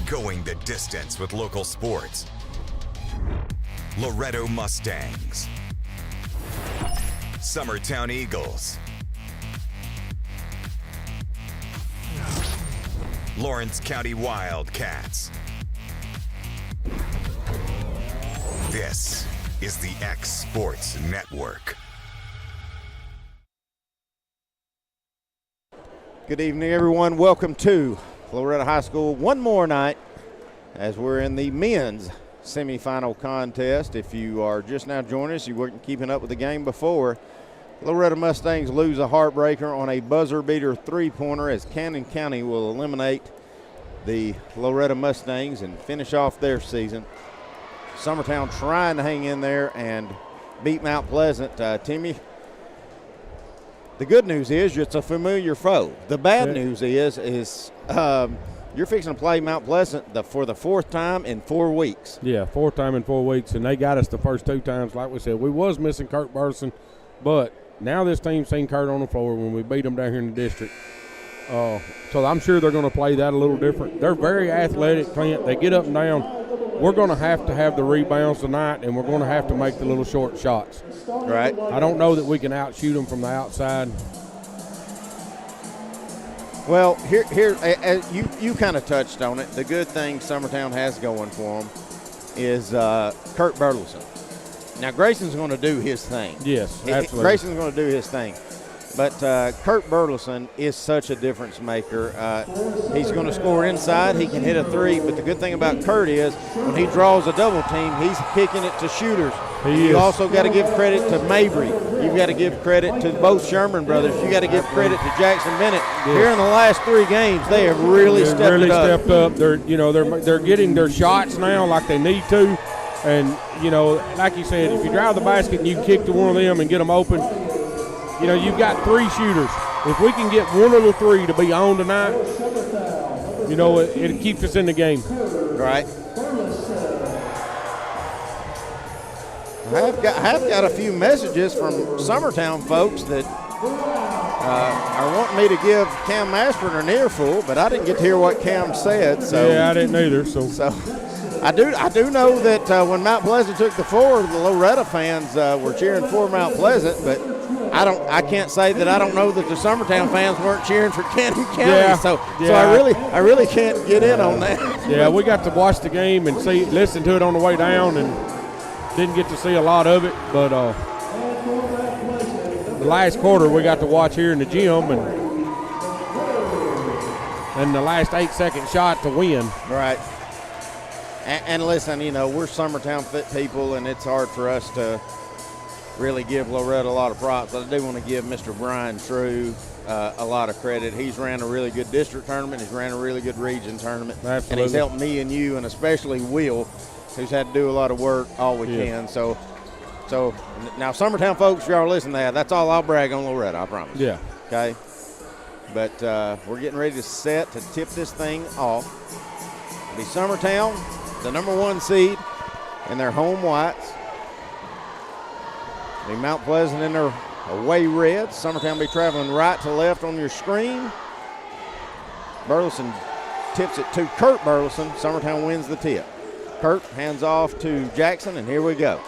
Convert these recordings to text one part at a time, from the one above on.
Going the distance with local sports. Loretto Mustangs. Summertown Eagles. Lawrence County Wildcats. This is the X Sports Network. Good evening, everyone. Welcome to Loretto High School one more night as we're in the men's semifinal contest. If you are just now joining us, you weren't keeping up with the game before. Loretto Mustangs lose a heartbreaker on a buzzer beater three-pointer as Cannon County will eliminate the Loretto Mustangs and finish off their season. Summertown trying to hang in there and beat Mount Pleasant. Timmy, the good news is it's a familiar foe. The bad news is you're fixing to play Mount Pleasant for the fourth time in 4 weeks. Yeah, fourth time in 4 weeks, and they got us the first two times. Like we said, we was missing Kurt Burleson, but now this team's seen Kurt on the floor when we beat them down here in the district. So I'm sure they're going to play that a little different. They're very athletic, Clint. They get up and down. We're going to have the rebounds tonight, and we're going to have to make the little short shots. Right. I don't know that we can outshoot them from the outside. Well, here, you kind of touched on it. The good thing Summertown has going for them is Kurt Burleson. Now, Grayson's going to do his thing. Yes, absolutely. Grayson's going to do his thing. But Kurt Burleson is such a difference maker. He's going to score inside. He can hit a three. But the good thing about Kurt is when he draws a double team, he's kicking it to shooters. You also got to give credit to Mabry. You've got to give credit to both Sherman brothers. You got to give credit to Jackson Bennett. Yes. Here in the last 3 games, they have really stepped up. They're getting their shots now like they need to. And, like you said, if you drive the basket and you kick to one of them and get them open, you've got 3 shooters. If we can get one of the 3 to be on tonight, it keeps us in the game. Right. I have got a few messages from Summertown folks that are wanting me to give Cam Mashburn an earful, but I didn't get to hear what Cam said. So yeah, I didn't either. So I do know that when Mount Pleasant took the floor, the Loretto fans were cheering for Mount Pleasant, but I can't say that I don't know that the Summertown fans weren't cheering for Cannon County. Yeah, so I really can't get in on that. Yeah, we got to watch the game and listen to it on the way down, and didn't get to see a lot of it. But the last quarter we got to watch here in the gym, and the last 8-second shot to win. Right. And listen, we're Summertown fit people, and it's hard for us to really give Loretto a lot of props. But I do want to give Mr. Brian True a lot of credit. He's ran a really good district tournament. He's ran a really good region tournament. Absolutely. And he's helped me and you, and especially Will, who's had to do a lot of work all weekend. So now, Summertown folks, if y'all are listening to that, that's all I'll brag on Loretto, I promise. Yeah. Okay? But we're getting ready to tip this thing off. It'll be Summertown, the number 1 seed, in their home whites. It'll be Mount Pleasant in their away reds. Summertown will be traveling right to left on your screen. Burleson tips it to Kurt Burleson. Summertown wins the tip. Kurt hands off to Jackson, and here we go.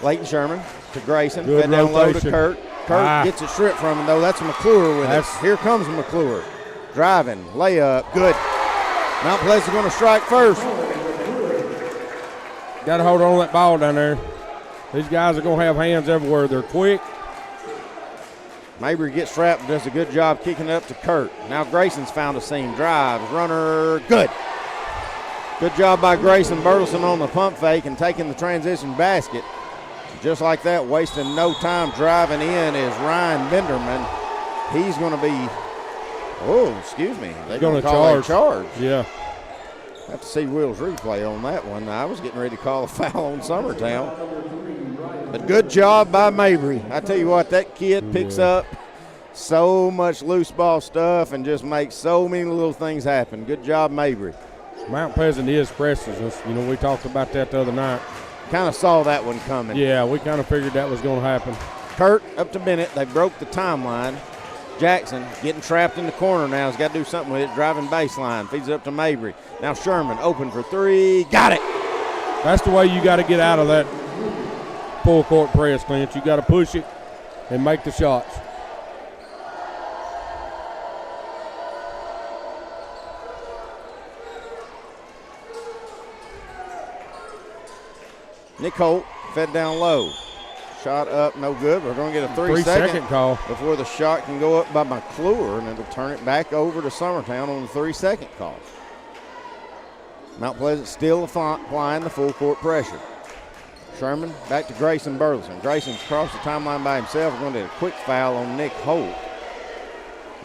Leighton Sherman to Grayson. Good fed down low to rotation. Kurt. Kurt gets it stripped from him, though. That's McClure with it. Here comes McClure. Driving, layup, good. Mount Pleasant's going to strike first. Got to hold on to that ball down there. These guys are going to have hands everywhere. They're quick. Mabry gets strapped and does a good job kicking it up to Kurt. Now Grayson's found a seam. Drives, runner, good. Good job by Grayson Burleson on the pump fake and taking the transition basket. Just like that, wasting no time driving in is Ryan Benderman. He's going to be, they're going to call a charge. Yeah. Have to see Will's replay on that one. I was getting ready to call a foul on Summertown. But good job by Mabry. I tell you what, that kid picks up so much loose ball stuff and just makes so many little things happen. Good job, Mabry. Mount Pleasant is pressing us. We talked about that the other night. Kind of saw that one coming. Yeah, we kind of figured that was going to happen. Kurt up to Bennett. They broke the timeline. Jackson getting trapped in the corner now. He's got to do something with it. Driving baseline. Feeds it up to Mabry. Now Sherman open for three. Got it. That's the way you got to get out of that full court press, Clint. You got to push it and make the shots. Nick Holt fed down low. Shot up, no good. We're going to get a three-second call before the shot can go up by McClure, and it'll turn it back over to Summertown on the 3-second call. Mount Pleasant still applying the full court pressure. Sherman back to Grayson Burleson. Grayson's across the timeline by himself. We're going to get a quick foul on Nick Holt.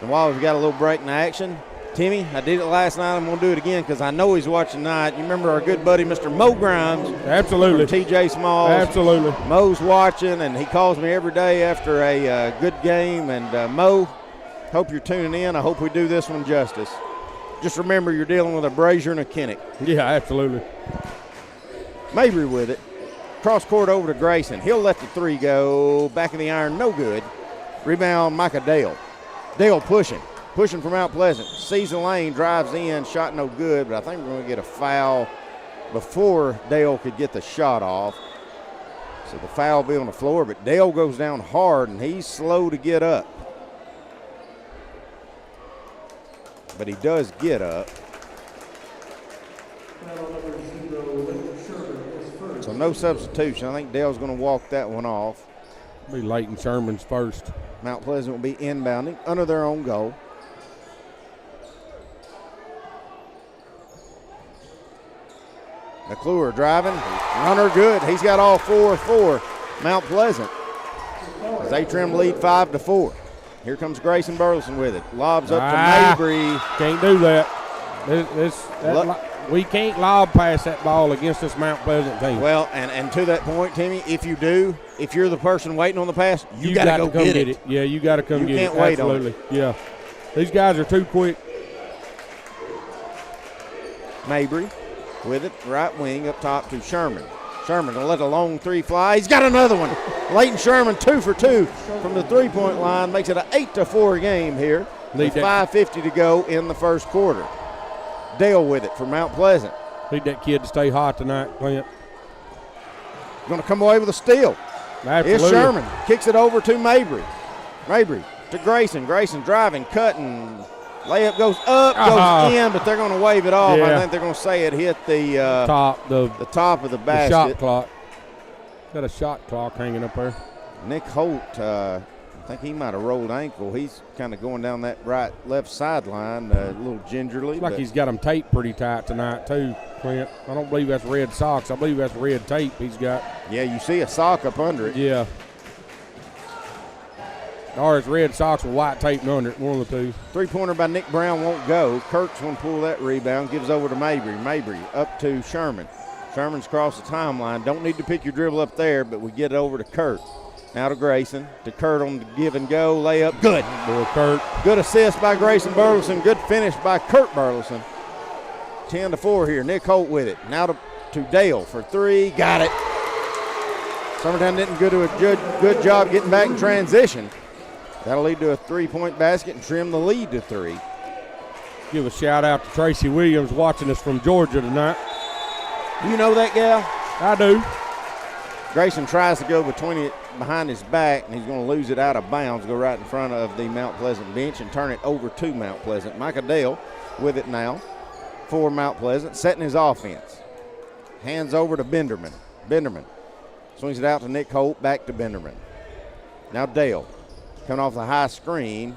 And while we've got a little break in action, Timmy, I did it last night. I'm going to do it again because I know he's watching tonight. You remember our good buddy, Mr. Mo Grimes? Absolutely. TJ Smalls. Absolutely. Mo's watching, and he calls me every day after a good game. And Mo, hope you're tuning in. I hope we do this one justice. Just remember you're dealing with a Brazier and a Kinnick. Yeah, absolutely. Mabry with it. Cross court over to Grayson. He'll let the three go. Back of the iron, no good. Rebound, Micah Dale. Dale pushing from Mount Pleasant. Sees the lane, drives in, shot no good, but I think we're going to get a foul before Dale could get the shot off. So the foul will be on the floor, but Dale goes down hard, and he's slow to get up. But he does get up. So no substitution. I think Dale's going to walk that one off. Be Leighton Sherman's first. Mount Pleasant will be inbounding under their own goal. McClure driving. Runner good. He's got all four for Mount Pleasant. As they trim lead 5-4. Here comes Grayson Burleson with it. Lobs up to Mabry. Can't do that. We can't lob past that ball against this Mount Pleasant team. Well, and to that point, Timmy, if you're the person waiting on the pass, you got to go get it. Yeah, you got to come get it. You can't wait Absolutely. on it. Yeah. These guys are too quick. Mabry with it, right wing up top to Sherman. Sherman will let a long three fly. He's got another one. Leighton Sherman 2 for 2 from the three-point line. Makes it an 8-4 game here. With 5:50 to go in the first quarter. Dale with it for Mount Pleasant. Need that kid to stay hot tonight, Clint. Going to come away with a steal. Absolutely. Here's Sherman. Kicks it over to Mabry. Mabry to Grayson. Grayson driving, cutting. Layup goes up, goes in, but they're going to wave it off. Yeah. I think they're going to say it hit the top of the basket. The shot clock. Got a shot clock hanging up there. Nick Holt, I think he might have rolled ankle. He's kind of going down that left sideline a little gingerly. It's like he's got them taped pretty tight tonight too, Clint. I don't believe that's red socks. I believe that's red tape he's got. Yeah, you see a sock up under it. Yeah. Or it's red socks with white tape under it, one of the two. Three-pointer by Nick Brown won't go. Kirk's going to pull that rebound, gives over to Mabry. Mabry up to Sherman. Sherman's across the timeline. Don't need to pick your dribble up there, but we get it over to Kirk. Now to Grayson. To Kurt on the give and go. Layup. Good. Boy, Kurt. Good assist by Grayson Burleson. Good finish by Kurt Burleson. 10-4 here. Nick Holt with it. Now to Dale for three. Got it. Summertown didn't do a good job getting back in transition. That'll lead to a three-point basket and trim the lead to 3. Give a shout-out to Tracy Williams watching us from Georgia tonight. Do you know that gal? I do. Grayson tries to go behind his back, and he's going to lose it out of bounds, go right in front of the Mount Pleasant bench and turn it over to Mount Pleasant. Micah Dale with it now for Mount Pleasant, setting his offense. Hands over to Benderman. Benderman swings it out to Nick Holt, back to Benderman. Now Dale. Coming off the high screen.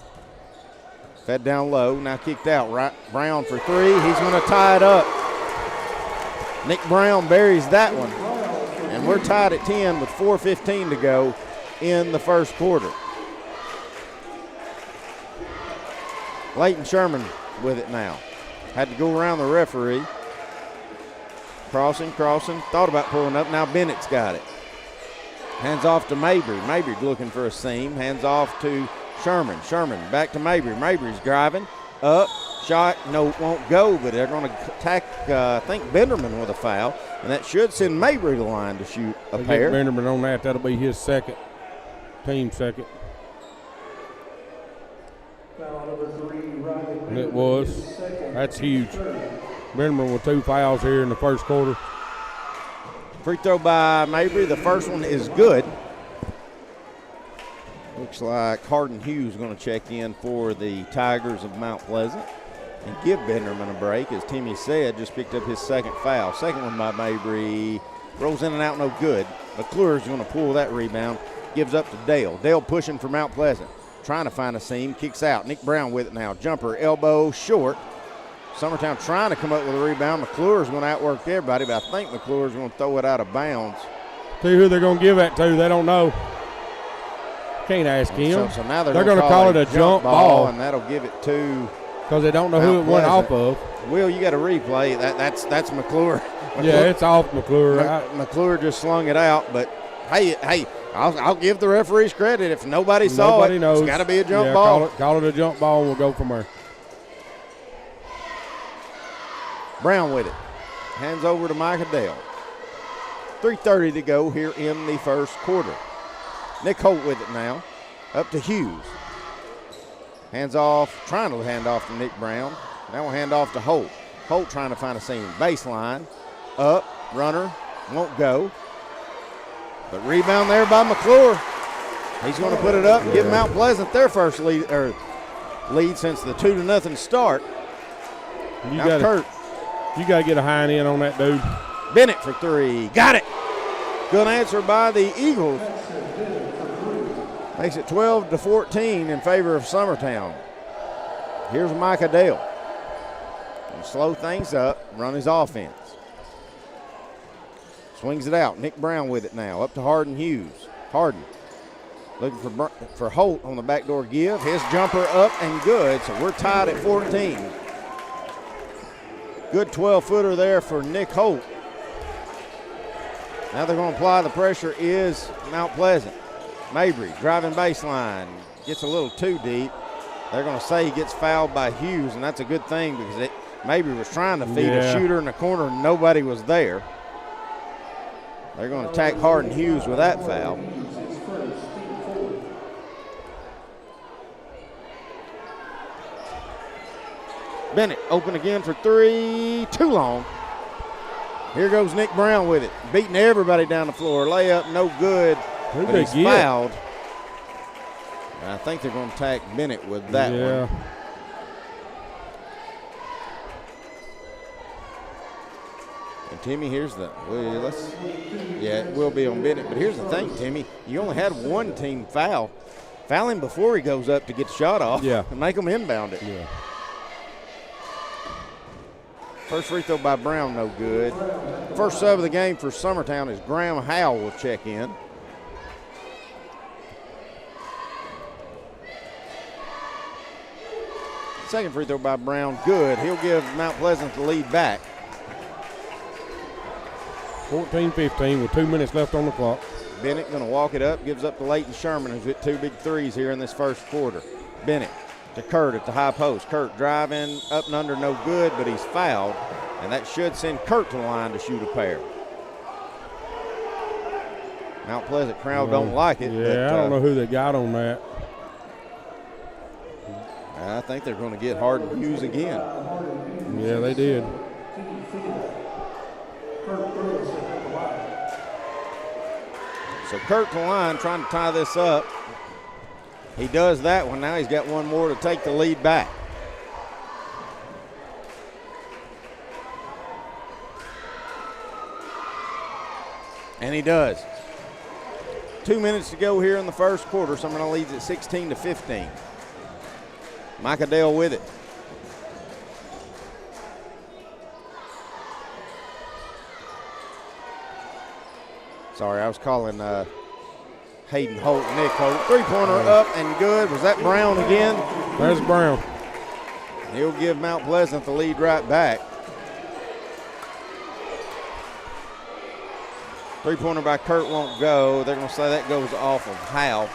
Fed down low. Now kicked out. Right, Brown for three. He's going to tie it up. Nick Brown buries that one. And we're tied at 10 with 4:15 to go in the first quarter. Leighton Sherman with it now. Had to go around the referee. Crossing. Thought about pulling up. Now Bennett's got it. Hands off to Mabry. Mabry looking for a seam. Hands off to Sherman. Sherman back to Mabry. Mabry's driving. Up. Shot. No, won't go, but they're going to attack, I think, Benderman with a foul. And that should send Mabry to the line to shoot a pair. Benderman on that. That'll be his second. Team second. It was. That's huge. Benderman with 2 fouls here in the first quarter. Free throw by Mabry. The first one is good. Looks like Hardin Hughes going to check in for the Tigers of Mount Pleasant and give Benderman a break. As Timmy said, just picked up his second foul. Second one by Mabry. Rolls in and out, no good. McClure's going to pull that rebound. Gives up to Dale. Dale pushing for Mount Pleasant. Trying to find a seam. Kicks out. Nick Brown with it now. Jumper, elbow, short. Summertown trying to come up with a rebound. McClure's going to outwork everybody, but I think McClure's going to throw it out of bounds. See who they're going to give that to. They don't know. Can't ask him. So now they're going to call it a jump ball. And that'll give it to because they don't know who it went off of. Will, you got to replay. That's McClure. Yeah, it's off McClure. McClure just slung it out, but hey, I'll give the referees credit. If nobody saw it, knows. It's got to be a jump ball. Call it a jump ball, and we'll go from there. Brown with it. Hands over to Micah Dale. 3:30 to go here in the first quarter. Nick Holt with it now. Up to Hughes. Hands off, trying to hand off to Nick Brown. Now we'll hand off to Holt. Holt trying to find a seam. Baseline. Up. Runner. Won't go. But rebound there by McClure. He's going to put it up and give Mount Pleasant their first lead since the 2-0 start. You got to get a high and in on that dude. Bennett for 3. Got it. Good answer by the Eagles. Makes it 12-14 in favor of Summertown. Here's Micah Dale. Gonna slow things up, run his offense. Swings it out. Nick Brown with it now. Up to Hardin Hughes. Hardin looking for Holt on the backdoor give. His jumper up and good, so we're tied at 14. Good 12-footer there for Nick Holt. Now they're going to apply the pressure is Mount Pleasant. Mabry driving baseline. Gets a little too deep. They're going to say he gets fouled by Hughes, and that's a good thing because Mabry was trying to feed a shooter in the corner and nobody was there. They're going to attack Hardin Hughes with that foul. Bennett open again for 3. Too long. Here goes Nick Brown with it. Beating everybody down the floor. Layup no good. But he's fouled. And I think they're going to attack Bennett with that one. And Timmy, here's the it will be on Bennett. But here's the thing, Timmy. You only had one team foul. Foul him before he goes up to get the shot off. And make them inbound it. Yeah. First free throw by Brown, no good. First sub of the game for Summertown is Graham Howell will check in. Second free throw by Brown, good. He'll give Mount Pleasant the lead back. 14-15 with 2 minutes left on the clock. Bennett going to walk it up, gives up to Leighton Sherman, who's hit 2 big threes here in this first quarter. Bennett to Kurt at the high post. Kurt driving up and under, no good, but he's fouled, and that should send Kurt to the line to shoot a pair. Mount Pleasant crowd don't like it. Yeah, I don't know who they got on that. I think they're going to get Hardin Hughes again. Yeah, they did. So Kurt to the line trying to tie this up. He does that one. Now he's got one more to take the lead back. And he does. 2 minutes to go here in the first quarter. Summertown leads at 16-15. Micah Dale with it. Sorry, I was calling Hayden Holt, Nick Holt. Three-pointer up and good. Was that Brown again? There's Brown. He'll give Mount Pleasant the lead right back. Three-pointer by Kurt won't go. They're going to say that goes off of Howell.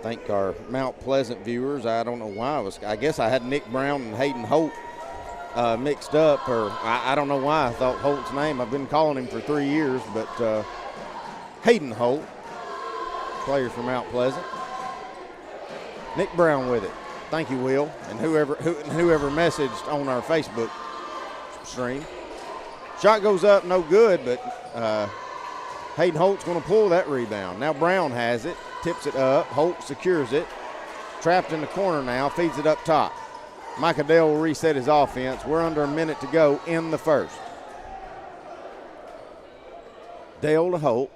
Thank our Mount Pleasant viewers. I don't know why. I guess I had Nick Brown and Hayden Holt mixed up, or I don't know why I thought Holt's name. I've been calling him for 3 years, but Hayden Holt, player from Mount Pleasant. Nick Brown with it. Thank you, Will, and whoever messaged on our Facebook stream. Shot goes up, no good, but Hayden Holt's going to pull that rebound. Now Brown has it, tips it up. Holt secures it. Trapped in the corner now, feeds it up top. Micah Dale will reset his offense. We're under a minute to go in the first. Dale to Holt.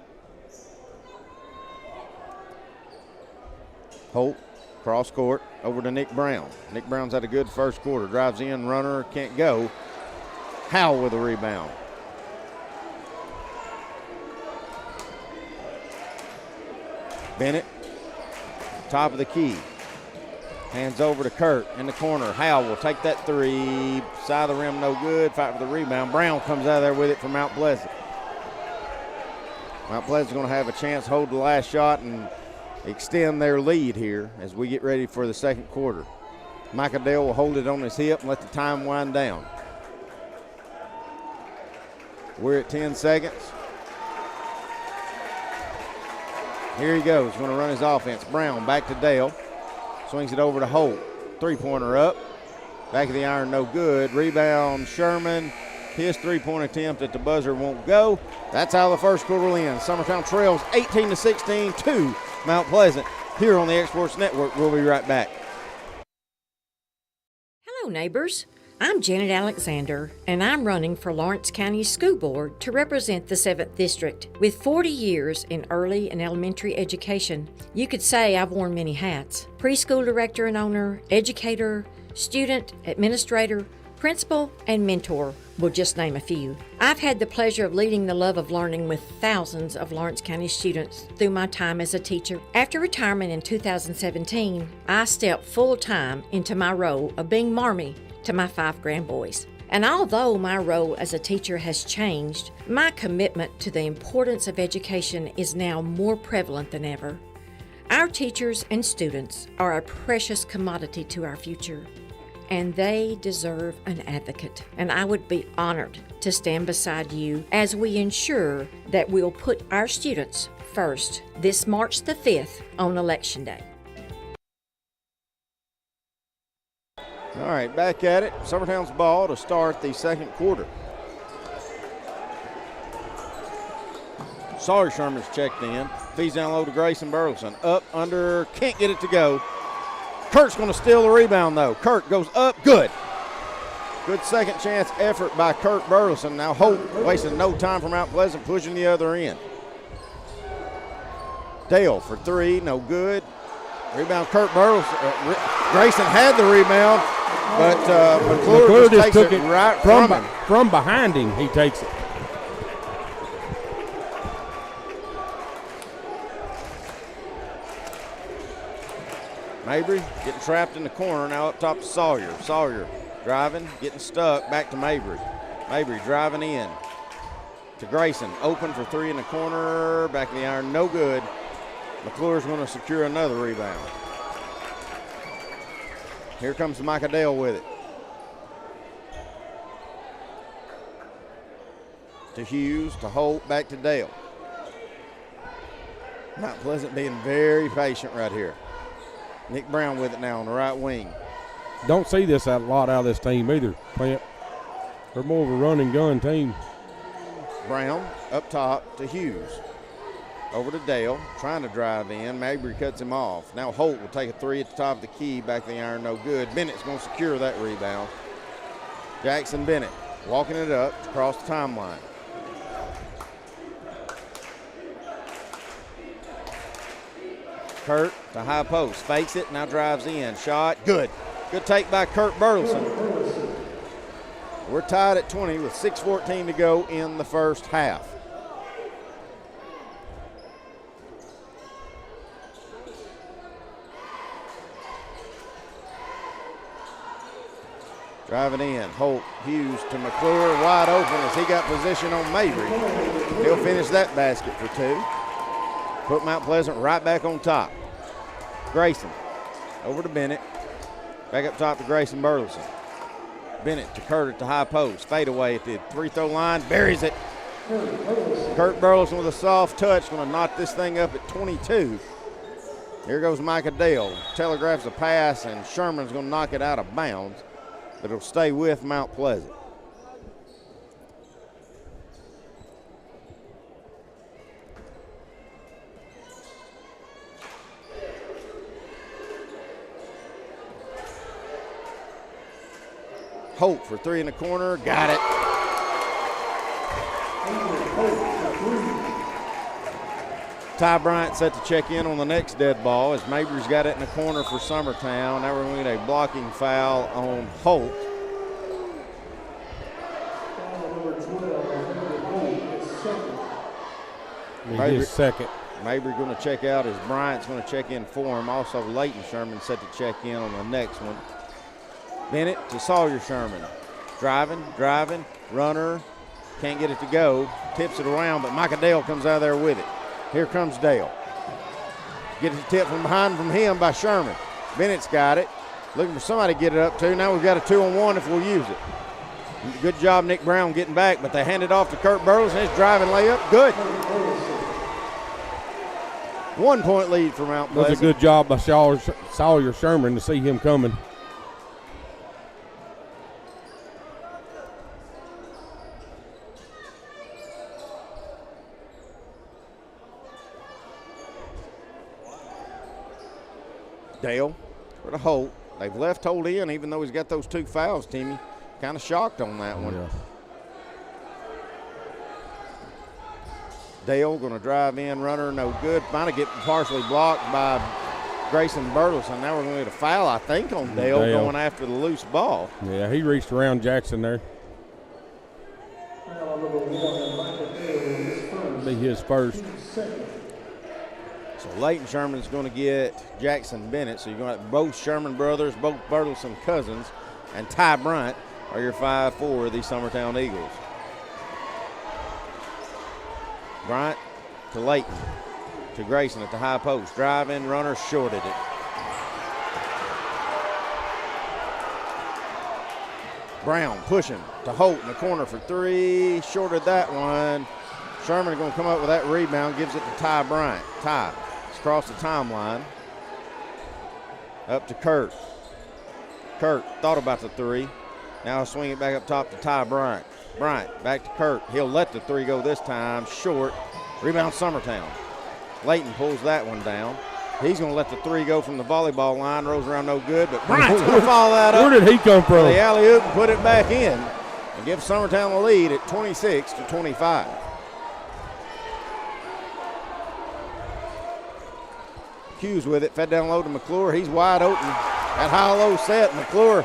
Holt, cross court, over to Nick Brown. Nick Brown's had a good first quarter. Drives in, runner, can't go. Howell with a rebound. Bennett, top of the key. Hands over to Kurt in the corner. Howell will take that three. Side of the rim, no good. Fight for the rebound. Brown comes out of there with it from Mount Pleasant. Mount Pleasant's going to have a chance to hold the last shot and extend their lead here as we get ready for the second quarter. Micah Dale will hold it on his hip and let the time wind down. We're at 10 seconds. Here he goes. Going to run his offense. Brown back to Dale. Swings it over to Holt. Three-pointer up. Back of the iron, no good. Rebound, Sherman. His three-point attempt at the buzzer won't go. That's how the first quarter will end. Summertown trails 18-16 to Mount Pleasant here on the Exports Network. We'll be right back. Hello, neighbors. I'm Janet Alexander, and I'm running for Lawrence County School Board to represent the 7th District. With 40 years in early and elementary education, you could say I've worn many hats. Preschool director and owner, educator, student, administrator, principal, and mentor will just name a few. I've had the pleasure of leading the love of learning with thousands of Lawrence County students through my time as a teacher. After retirement in 2017, I stepped full-time into my role of being Marmee to my 5 grandboys. And although my role as a teacher has changed, my commitment to the importance of education is now more prevalent than ever. Our teachers and students are a precious commodity to our future, and they deserve an advocate. And I would be honored to stand beside you as we ensure that we'll put our students first this March the 5th on Election Day. All right, back at it. Summertown's ball to start the second quarter. Sawyer Sherman's checked in. Feeds down low to Grayson Burleson. Up, under, can't get it to go. Kurt's going to steal the rebound, though. Kurt goes up, good. Good second chance effort by Kurt Burleson. Now Holt wasting no time from Mount Pleasant, pushing the other end. Dale for three, no good. Rebound, Kurt Burleson. Grayson had the rebound, but McClure just takes it right from him. From behind him, he takes it. Mabry getting trapped in the corner, now up top to Sawyer. Sawyer driving, getting stuck, back to Mabry. Mabry driving in to Grayson. Open for three in the corner, back of the iron, no good. McClure's going to secure another rebound. Here comes Micah Dale with it. To Hughes, to Holt, back to Dale. Mount Pleasant being very patient right here. Nick Brown with it now on the right wing. Don't see this a lot out of this team either, Clint. They're more of a run and gun team. Brown up top to Hughes. Over to Dale, trying to drive in. Mabry cuts him off. Now Holt will take a three at the top of the key, back of the iron, no good. Bennett's going to secure that rebound. Jackson Bennett walking it up across the timeline. Kurt to high post, fakes it, now drives in. Shot, good. Good take by Kurt Burleson. We're tied at 20 with 6:14 to go in the first half. Driving in, Holt, Hughes to McClure, wide open as he got position on Mabry. He'll finish that basket for two. Put Mount Pleasant right back on top. Grayson, over to Bennett. Back up top to Grayson Burleson. Bennett to Kurt at the high post. Fade away at the free throw line, buries it. Kurt Burleson with a soft touch, going to knock this thing up at 22. Here goes Micah Dale. Telegraphs a pass, and Sherman's going to knock it out of bounds, but it'll stay with Mount Pleasant. Holt for three in the corner. Got it. Ty Bryant set to check in on the next dead ball as Mabry's got it in the corner for Summertown. Now we're going to get a blocking foul on Holt. His second. Mabry going to check out as Bryant's going to check in for him. Also, Leighton Sherman set to check in on the next one. Bennett to Sawyer Sherman. Driving, runner. Can't get it to go. Tips it around, but Micah Dale comes out of there with it. Here comes Dale. Gets a tip from behind from him by Sherman. Bennett's got it. Looking for somebody to get it up to. Now we've got a 2-on-1 if we'll use it. Good job, Nick Brown, getting back, but they hand it off to Kurt Burleson. His driving layup. Good. 1 point lead for Mount Pleasant. That's a good job by Sawyer Sherman to see him coming. Dale for the Holt. They've left Holt in, even though he's got those 2 fouls, Timmy. Kind of shocked on that one. Yeah. Dale going to drive in, runner, no good. Finally get partially blocked by Grayson Burleson. Now we're going to get a foul, I think, on Dale going after the loose ball. Yeah, he reached around Jackson there. Be his first. So Leighton Sherman's going to get Jackson Bennett. So you're going to have both Sherman brothers, both Burleson cousins, and Ty Bryant are your 5 for the Summertown Eagles. Bryant to Leighton, to Grayson at the high post. Driving, runner shorted it. Brown pushing to Holt in the corner for 3. Shorted that one. Sherman going to come up with that rebound, gives it to Ty Bryant. Ty across the timeline. Up to Kurt. Kurt thought about the 3. Now he'll swing it back up top to Ty Bryant. Bryant back to Kurt. He'll let the 3 go this time. Short. Rebound Summertown. Leighton pulls that one down. He's going to let the 3 go from the volleyball line. Rolls around no good, but Bryant's going to follow that up. Where did he come from? The alley-oop and put it back in and give Summertown the lead at 26-25. Hughes with it, fed down low to McClure. He's wide open. That high-low set, McClure.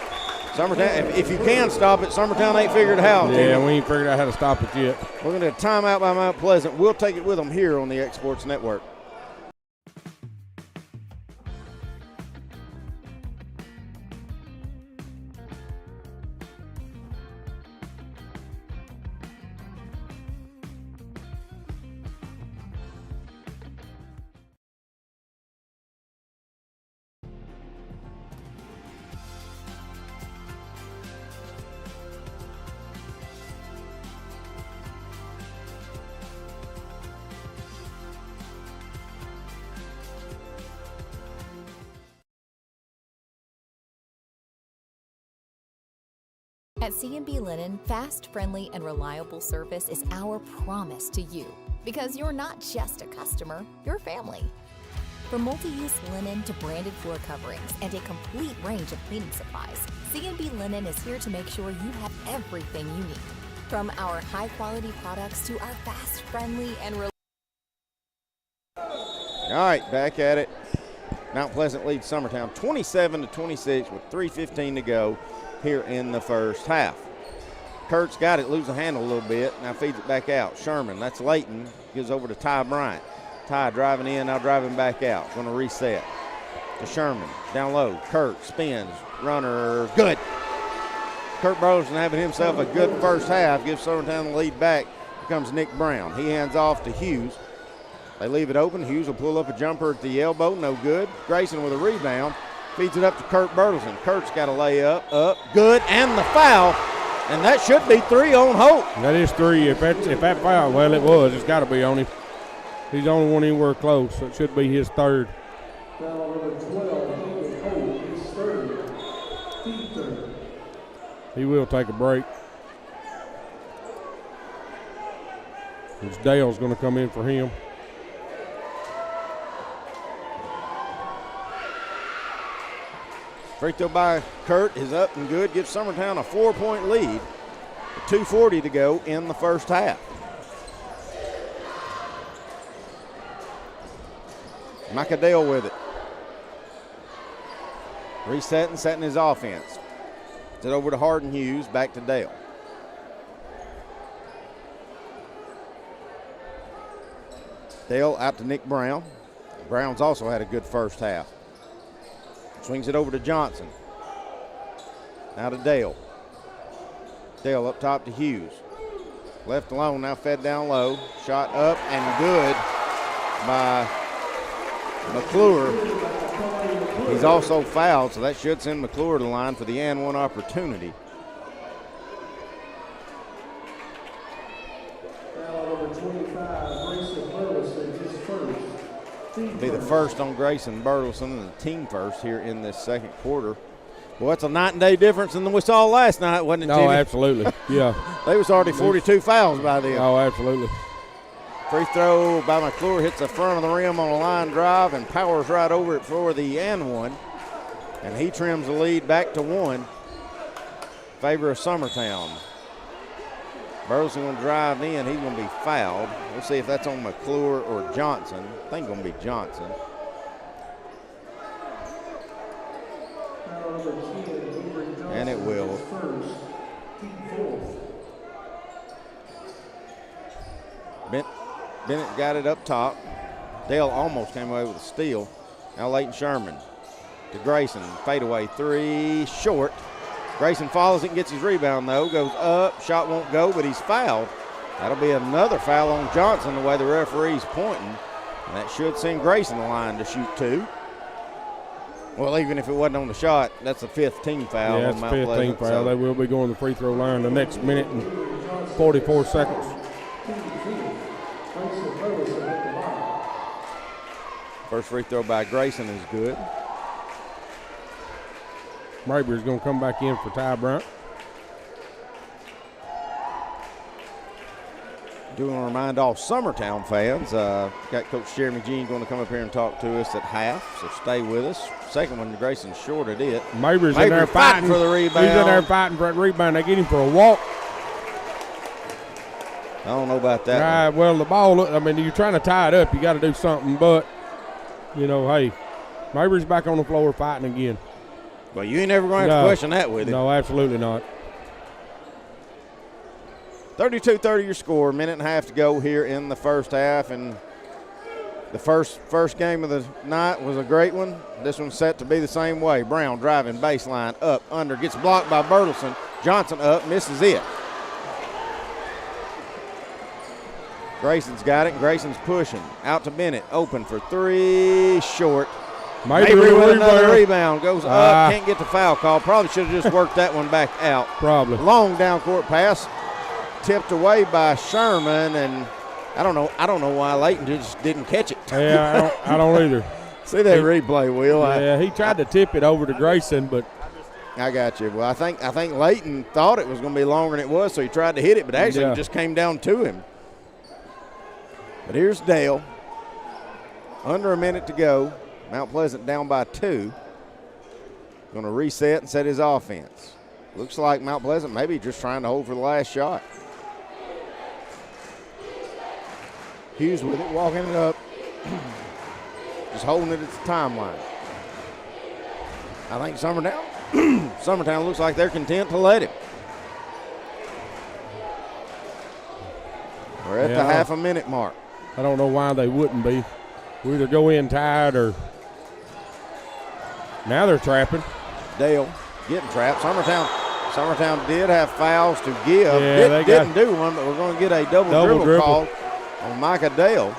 Summertown, if you can stop it, Summertown ain't figured it out. Yeah, we ain't figured out how to stop it yet. We're going to get a timeout by Mount Pleasant. We'll take it with them here on the X Sports Network. At C&B Linen, fast, friendly, and reliable service is our promise to you. Because you're not just a customer, you're family. From multi-use linen to branded floor coverings and a complete range of cleaning supplies, C&B Linen is here to make sure you have everything you need. From our high-quality products to our fast, friendly, and All right, back at it. Mount Pleasant leads Summertown 27-26 with 3:15 to go here in the first half. Kurt's got it, lose the handle a little bit. Now feeds it back out. Sherman, that's Leighton, gives over to Ty Bryant. Ty driving in, now driving back out. Going to reset to Sherman. Down low, Kurt spins, runner, good. Kurt Burleson having himself a good first half. Gives Summertown the lead back. Here comes Nick Brown. He hands off to Hughes. They leave it open. Hughes will pull up a jumper at the elbow, no good. Grayson with a rebound. Feeds it up to Kurt Burleson. Kurt's got a layup, up, good, and the foul. And that should be 3 on Holt. That is 3. If that foul, well, it was. It's got to be on him. He's the only one anywhere close, so it should be his 3rd. Foul number 12, David Holt, his third. Team third. He will take a break. It's Dale's going to come in for him. Free throw by Kurt is up and good. Gives Summertown a 4-point lead. 2:40 to go in the first half. Micah Dale with it. Resetting, setting his offense. It's it over to Harden Hughes, back to Dale. Dale out to Nick Brown. Brown's also had a good first half. Swings it over to Johnson. Now to Dale. Dale up top to Hughes. Left alone, now fed down low. Shot up and good by McClure. He's also fouled, so that should send McClure to the line for the and one opportunity. Foul number 25, Grayson Burleson, his first. Be the first on Grayson Burleson and the team first here in this second quarter. Well, that's a night and day difference than we saw last night, wasn't it, No, Jimmy? absolutely. Yeah. They was already 42 fouls by then. Oh, absolutely. Free throw by McClure hits the front of the rim on a line drive and powers right over it for the and one. And he trims the lead back to 1 in favor of Summertown. Burleson going to drive in. He's going to be fouled. We'll see if that's on McClure or Johnson. I think going to be Johnson. Foul number 10, Avery Johnson, And it will. his first. Team fourth. Bennett got it up top. Dale almost came away with a steal. Now Leighton Sherman to Grayson. Fadeaway three, short. Grayson follows it and gets his rebound, though. Goes up, shot won't go, but he's fouled. That'll be another foul on Johnson the way the referee's pointing. And that should send Grayson the line to shoot 2. Well, even if it wasn't on the shot, that's the 5th team foul Yeah, on it's Mount 15 Pleasant. foul. So They will be going to the free throw line the next minute and 44 seconds. Team fifth, Grayson Burleson at the line. first free throw by Grayson is good. Mayberry's going to come back in for Ty Bryant. Do want to remind all Summertown fans, got Coach Jeremy Jean going to come up here and talk to us at half, so stay with us. Second one, Grayson shorted it. Mayberry's in there fighting for the rebound. He's in there fighting for that rebound. They get him for a walk. I don't know about that Right, well, the ball, I mean, you're trying to tie it up. You got to do something, but, you know, hey, Mayberry's back on the floor fighting again. Well, you ain't never going to have to question that with him. No, absolutely not. 32-30 your score, minute and a half to go here in the first half, and the first game of the night was a great one. This one's set to be the same way. Brown driving baseline, up, under, gets blocked by Burleson. Johnson up, misses it. Grayson's got it, and Grayson's pushing. Out to Bennett, open for three, short. Mayberry with another rebound, goes up, can't get the foul call. Probably should have just worked that one back out. Probably. Long down court pass, tipped away by Sherman, and I don't know why Leighton just didn't catch it. Yeah, I don't either. See that replay, Will? Yeah, he tried to tip it over to Grayson, but I got you. Well, I think Leighton thought it was going to be longer than it was, so he tried to hit it, but actually it just came down to him. But here's Dale. Under a minute to go. Mount Pleasant down by 2. Going to reset and set his offense. Looks like Mount Pleasant maybe just trying to hold for the last shot. Hughes with it, walking it up. Just holding it at the timeline. I think Summertown looks like they're content to let him. We're at the half a minute mark. I don't know why they wouldn't be. We either go in tied or now they're trapping. Dale getting trapped. Summertown did have fouls to give. Yeah, didn't do one, but we're going to get a double dribble call on Micah Dale.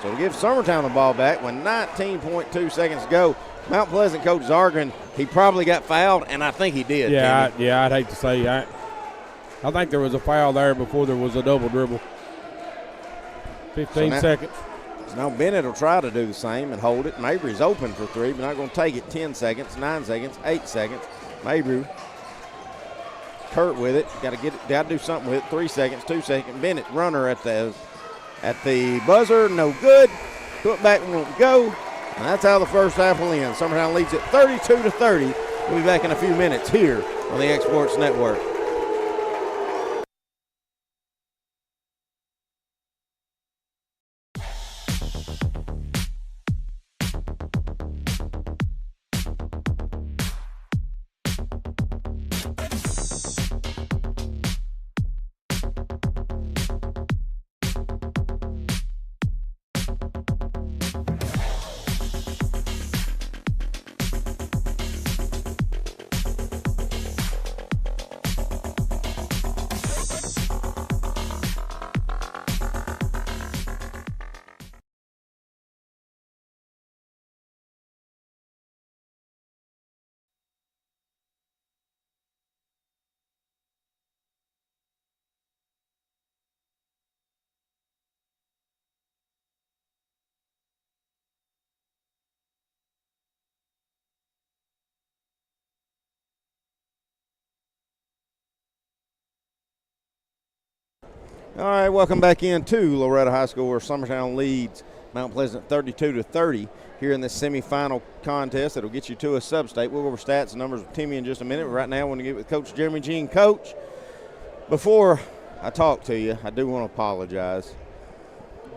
So to give Summertown the ball back when 19.2 seconds to go. Mount Pleasant coach is arguing he probably got fouled, and I think he did. I'd hate to say. I think there was a foul there before there was a double dribble. 15 seconds. Now Bennett will try to do the same and hold it. Mabry's open for three, but not going to take it. 10 seconds, 9 seconds, 8 seconds. Mabry, Kurt with it. Got to do something with it. 3 seconds, 2 seconds. Bennett, runner at the buzzer, no good. Put back won't go. And that's how the first half will end. Summertown leads it 32-30. We'll be back in a few minutes here on the X Sports Network. All right, welcome back into Loretto High School, where Summertown leads Mount Pleasant 32-30 here in this semifinal contest that'll get you to a sub-state. We'll go over stats and numbers with Timmy in just a minute. But right now, I want to get with Coach Jeremy Jean. Coach, before I talk to you, I do want to apologize.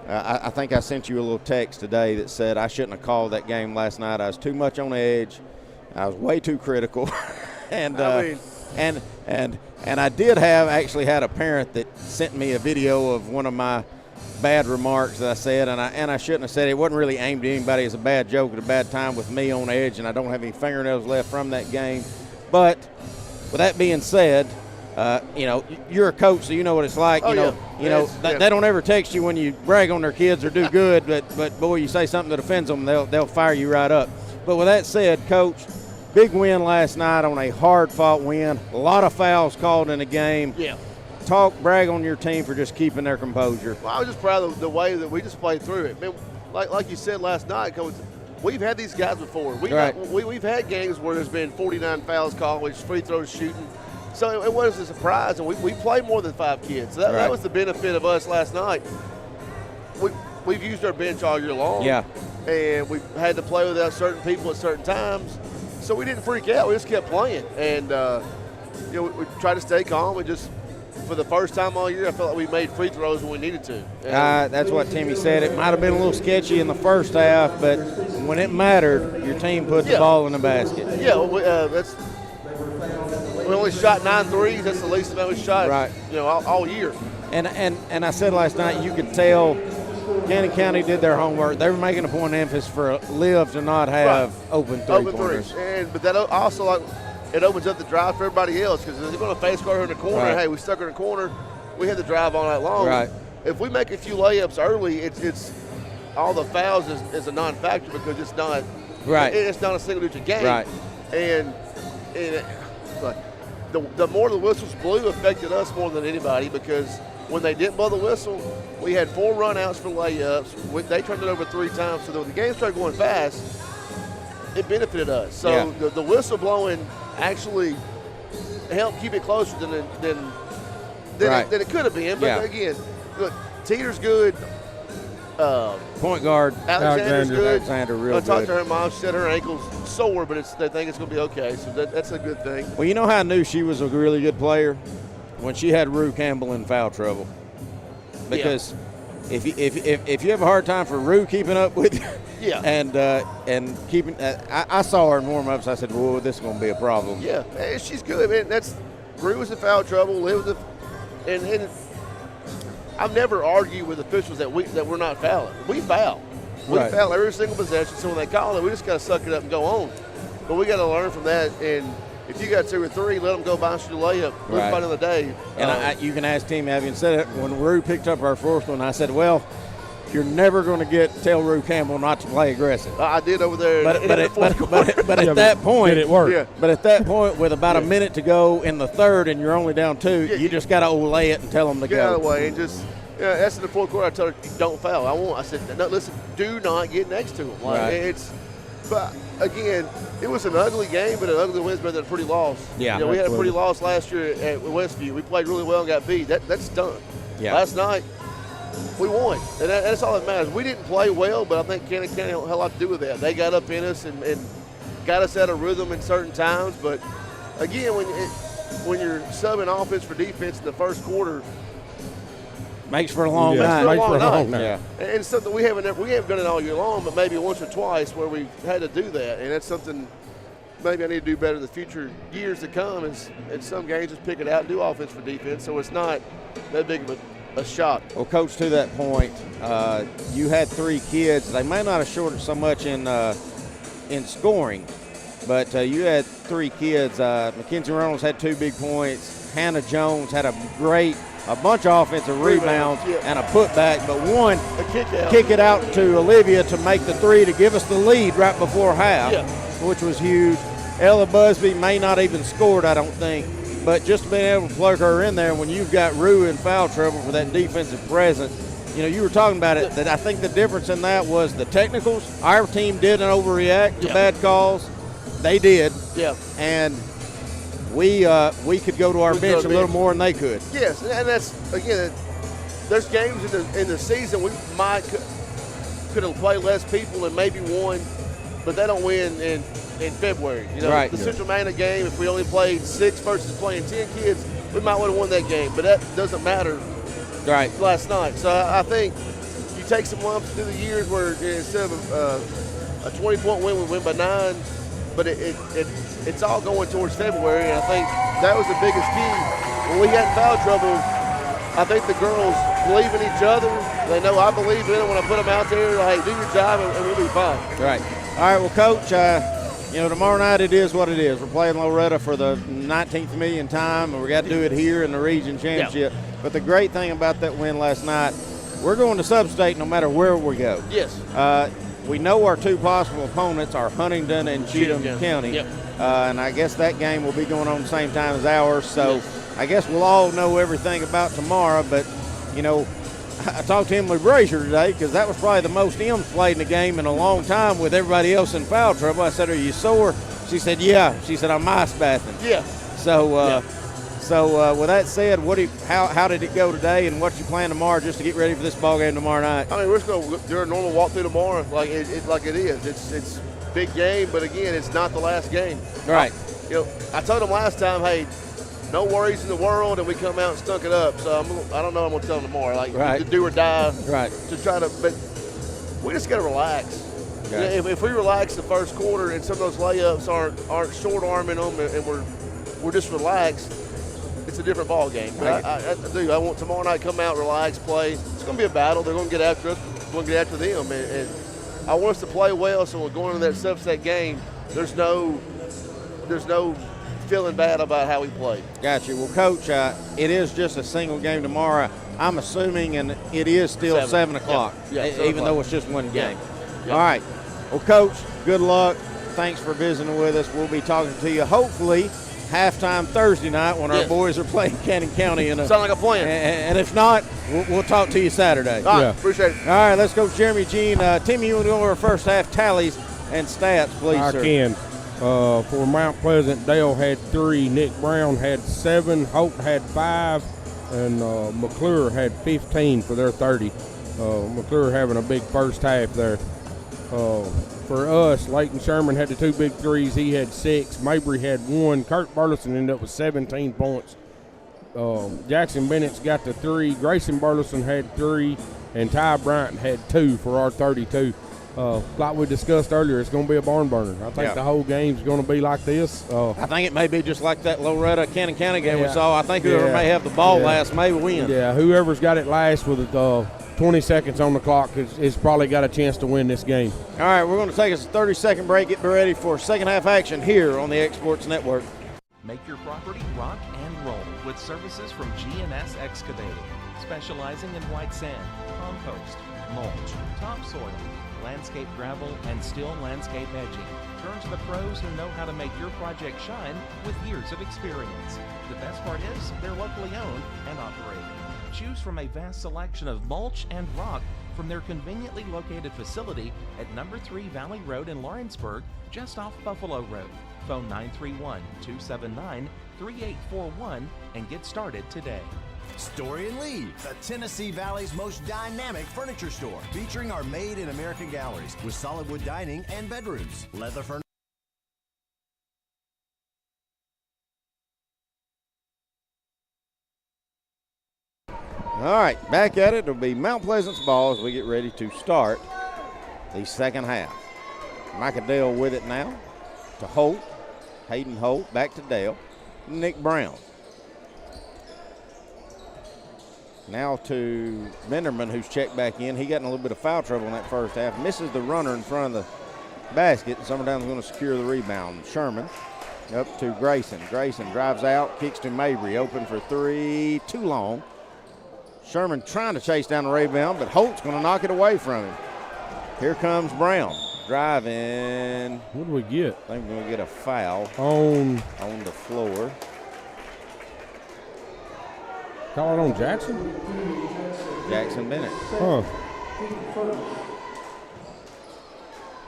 I think I sent you a little text today that said I shouldn't have called that game last night. I was too much on edge. I was way too critical, and I did actually had a parent that sent me a video of one of my bad remarks that I said, and I shouldn't have said it. It wasn't really aimed at anybody. It's a bad joke at a bad time with me on edge, and I don't have any fingernails left from that game. But with that being said, you're a coach, so you know what it's like. They don't ever text you when you brag on their kids or do good, but boy, you say something that offends them, they'll fire you right up. But with that said, Coach, big win last night on a hard-fought win. A lot of fouls called in the game. Yeah. Brag on your team for just keeping their composure. Well, I was just proud of the way that we just played through it. Man, like you said last night, Coach, we've had these guys before. We've had games where there's been 49 fouls called, which free throws shooting. So it wasn't a surprise, and we played more than 5 kids. So that was the benefit of us last night. We've used our bench all year long. Yeah. And we've had to play without certain people at certain times. So we didn't freak out. We just kept playing. And, we tried to stay calm. And just, for the first time all year, I felt like we made free throws when we needed to. That's what Timmy said. It might have been a little sketchy in the first half, but when it mattered, your team put the ball in the basket. Yeah, we only shot 9 threes. That's the least amount we shot all year. And I said last night, you could tell Cannon County did their homework. They were making a point of emphasis for Liv to not have open three-pointers. But that also, it opens up the drive for everybody else, because if they're going to face guard her in the corner, hey, we stuck her in the corner, we had the drive all night long. Right. If we make a few layups early, it's all the fouls is a non-factor, because it's not it's not a single-digit game. Right. And the more the whistles blew affected us more than anybody, because when they didn't blow the whistle, we had 4 run-outs for layups. They turned it over 3 times. So when the game started going fast, it benefited us. So the whistle blowing actually helped keep it closer than it could have been. But again, look, Teeter's good. Point guard Alexander's good. Alexander real I good. talked to her mom. She said her ankle's sore, but they think it's going to be okay. So that's a good thing. Well, you know how I knew she was a really good player? When she had Rue Campbell in foul trouble. Because if you have a hard time for Rue keeping up with you, and keeping I saw her in warm-ups. I said, "Whoa, this is going to be a problem." Yeah, and she's good, man. Rue was in foul trouble. And I've never argued with officials that we're not fouling. We foul. We foul every single possession. So when they call it, we just got to suck it up and go on. But we got to learn from that. And if you got 2 or 3, let them go bounce you the layup. We'll fight another day. And you can ask Tim, having said it, when Rue picked up our 4th one, I said, well, you're never going to tell Rue Campbell not to play aggressive. I did over there. But at that point, did it work? Yeah. But at that point, with about a minute to go in the 3rd and you're only down 2, you just got to lay it and tell them to get go. out of the way and just Yeah, that's in the fourth quarter. I told her, don't foul. I said, no, listen, do not get next to him. Like, Right. But again, it was an ugly game, but an ugly win's better than a pretty loss. Yeah, we had a absolutely. pretty loss last year at Westview. We played really well and got beat. That's done. Yeah. Last night, we won, and that's all that matters. We didn't play well, but I think Cannon County had a lot to do with that. They got up in us and got us out of rhythm in certain times. But again, when you're subbing offense for defense in the first quarter, Makes for a long Yeah, night. makes for a long night. Yeah. and it's something we haven't done it all year long, but maybe once or twice where we've had to do that, and that's something maybe I need to do better in the future years to come. Is in some games just pick it out and do offense for defense, so it's not that big of a shock. Well, Coach, to that point, you had 3 kids. They may not have shorted so much in scoring, but you had 3 kids. Mackenzie Reynolds had 2 big points. Hannah Jones had a bunch of offensive rebounds yeah. and a putback, but one A kick out. kick it out to Olivia to make the 3 to give us the lead right before half, Yeah. which was huge. Ella Busby may not even scored, I don't think, but just being able to plug her in there when you've got Rue in foul trouble for that defensive presence. You were talking about it, that I think the difference in that was the technicals. Our team didn't overreact to bad calls. They did. Yeah. And we could go to our bench a little more than they could. Yes, and that's, again, there's games in the season we could have played less people and maybe won, but they don't win in February. Right. The Central Manna game, if we only played 6 versus playing 10 kids, we might would have won that game, but that doesn't matter Right. last night. So I think you take some lumps through the years where instead of a 20-point win, we win by 9, but it's all going towards February, and I think that was the biggest key. When we got in foul trouble, I think the girls believe in each other. They know I believe in them when I put them out there. Like, do your job, and we'll be fine. Right. All right, well, Coach, tomorrow night it is what it is. We're playing Loretto for the 19th million time, and we got to do it here in the region championship. Yeah. But the great thing about that win last night, we're going to sub-state no matter where we go. Yes. We know our 2 possible opponents are Huntingdon and Cheatham County. Yep. And I guess that game will be going on the same time as ours. So I guess we'll all know everything about tomorrow. But, I talked to Emily Brazier today because that was probably the most M's played in the game in a long time with everybody else in foul trouble. I said, are you sore? She said, yeah. She said, I'm ice bathing. Yeah. So with that said, how did it go today, and what you plan tomorrow just to get ready for this ball game tomorrow night? I mean, we're just going to do a normal walkthrough tomorrow, like it is. It's big game, but again, it's not the last game. Right. I told them last time, hey, no worries in the world, and we come out and stunk it up. So I don't know. I'm going to tell them tomorrow, Right. to do or die. Right. To try to, but we just got to relax. Okay. If we relax the first quarter and some of those layups aren't short arming them, and we're just relaxed, it's a different ball game. But I do. I want tomorrow night to come out, relax, play. It's going to be a battle. They're going to get after us. We're going to get after them, and I want us to play well. So we're going into that subset game. There's no feeling bad about how we played. Gotcha. Well, Coach, it is just a single game tomorrow. I'm assuming, and it is still 7 o'clock, Yeah, 7 even o'clock. though it's just one game. Yeah. All right. Well, Coach, good luck. Thanks for visiting with us. We'll be talking to you hopefully halftime Thursday night when our boys are playing Cannon County. Sound like a plan. And if not, we'll talk to you Saturday. All right, Yeah. appreciate it. All right, let's go, Jeremy Jean. Timmy, you want to go over our first half tallies and stats, please, I sir? can. For Mount Pleasant, Dale had 3, Nick Brown had 7, Hope had 5, and McClure had 15 for their 30. McClure having a big first half there. For us, Leighton Sherman had the 2 big threes. He had 6. Mabry had 1. Kurt Burleson ended up with 17 points. Jackson Bennett's got the 3. Grayson Burleson had 3. And Ty Bryant had 2 for our 32. Like we discussed earlier, it's going to be a barn burner. I think the whole game's going to be like this. I think it may be just like that Loretto Cannon County game we Yeah. saw. I think whoever may have the ball last may win. Yeah, whoever's got it last with 20 seconds on the clock is probably got a chance to win this game. All right, we're going to take us a 30-second break. Get ready for second half action here on the Exports Network. Make your property rock and roll with services from G&S Excavating, specializing in white sand, compost, mulch, topsoil, landscape gravel, and steel landscape edging. Turn to the pros who know how to make your project shine with years of experience. The best part is they're locally owned and operated. Choose from a vast selection of mulch and rock from their conveniently located facility at number 3 Valley Road in Lawrenceburg, just off Buffalo Road. Phone 931-279-3841 and get started today. Story and Lead, the Tennessee Valley's most dynamic furniture store, featuring our Made in America galleries with solid wood dining and bedrooms, leather furniture. All right, back at it. It'll be Mount Pleasant's ball as we get ready to start the second half. Micah Dale with it now to Holt. Hayden Holt back to Dale. Nick Brown. Now to Benderman, who's checked back in. He got in a little bit of foul trouble in that first half. Misses the runner in front of the basket, and Summertown's going to secure the rebound. Sherman up to Grayson. Grayson drives out, kicks to Mabry. Open for three, too long. Sherman trying to chase down the rebound, but Holt's going to knock it away from him. Here comes Brown. Driving. What do we get? I think we're going to get a foul On the floor. Call it on Jackson? Jackson Bennett. Huh.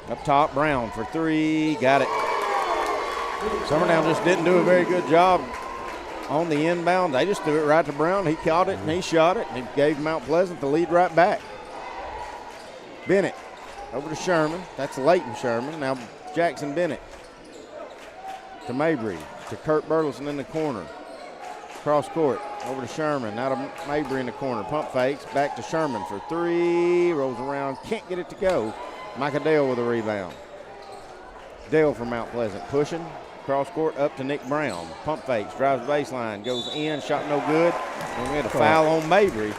Up top, Brown for three. Got it. Summertown just didn't do a very good job on the inbound. They just threw it right to Brown. He caught it and he shot it, and he gave Mount Pleasant the lead right back. Bennett over to Sherman. That's Leighton Sherman. Now Jackson Bennett to Mabry, to Kurt Burleson in the corner. Cross court, over to Sherman. Now to Mabry in the corner. Pump fakes, back to Sherman for three. Rolls around, can't get it to go. Micah Dale with a rebound. Dale from Mount Pleasant pushing. Cross court up to Nick Brown. Pump fakes, drives baseline, goes in, shot no good. And we had a foul on Mabry.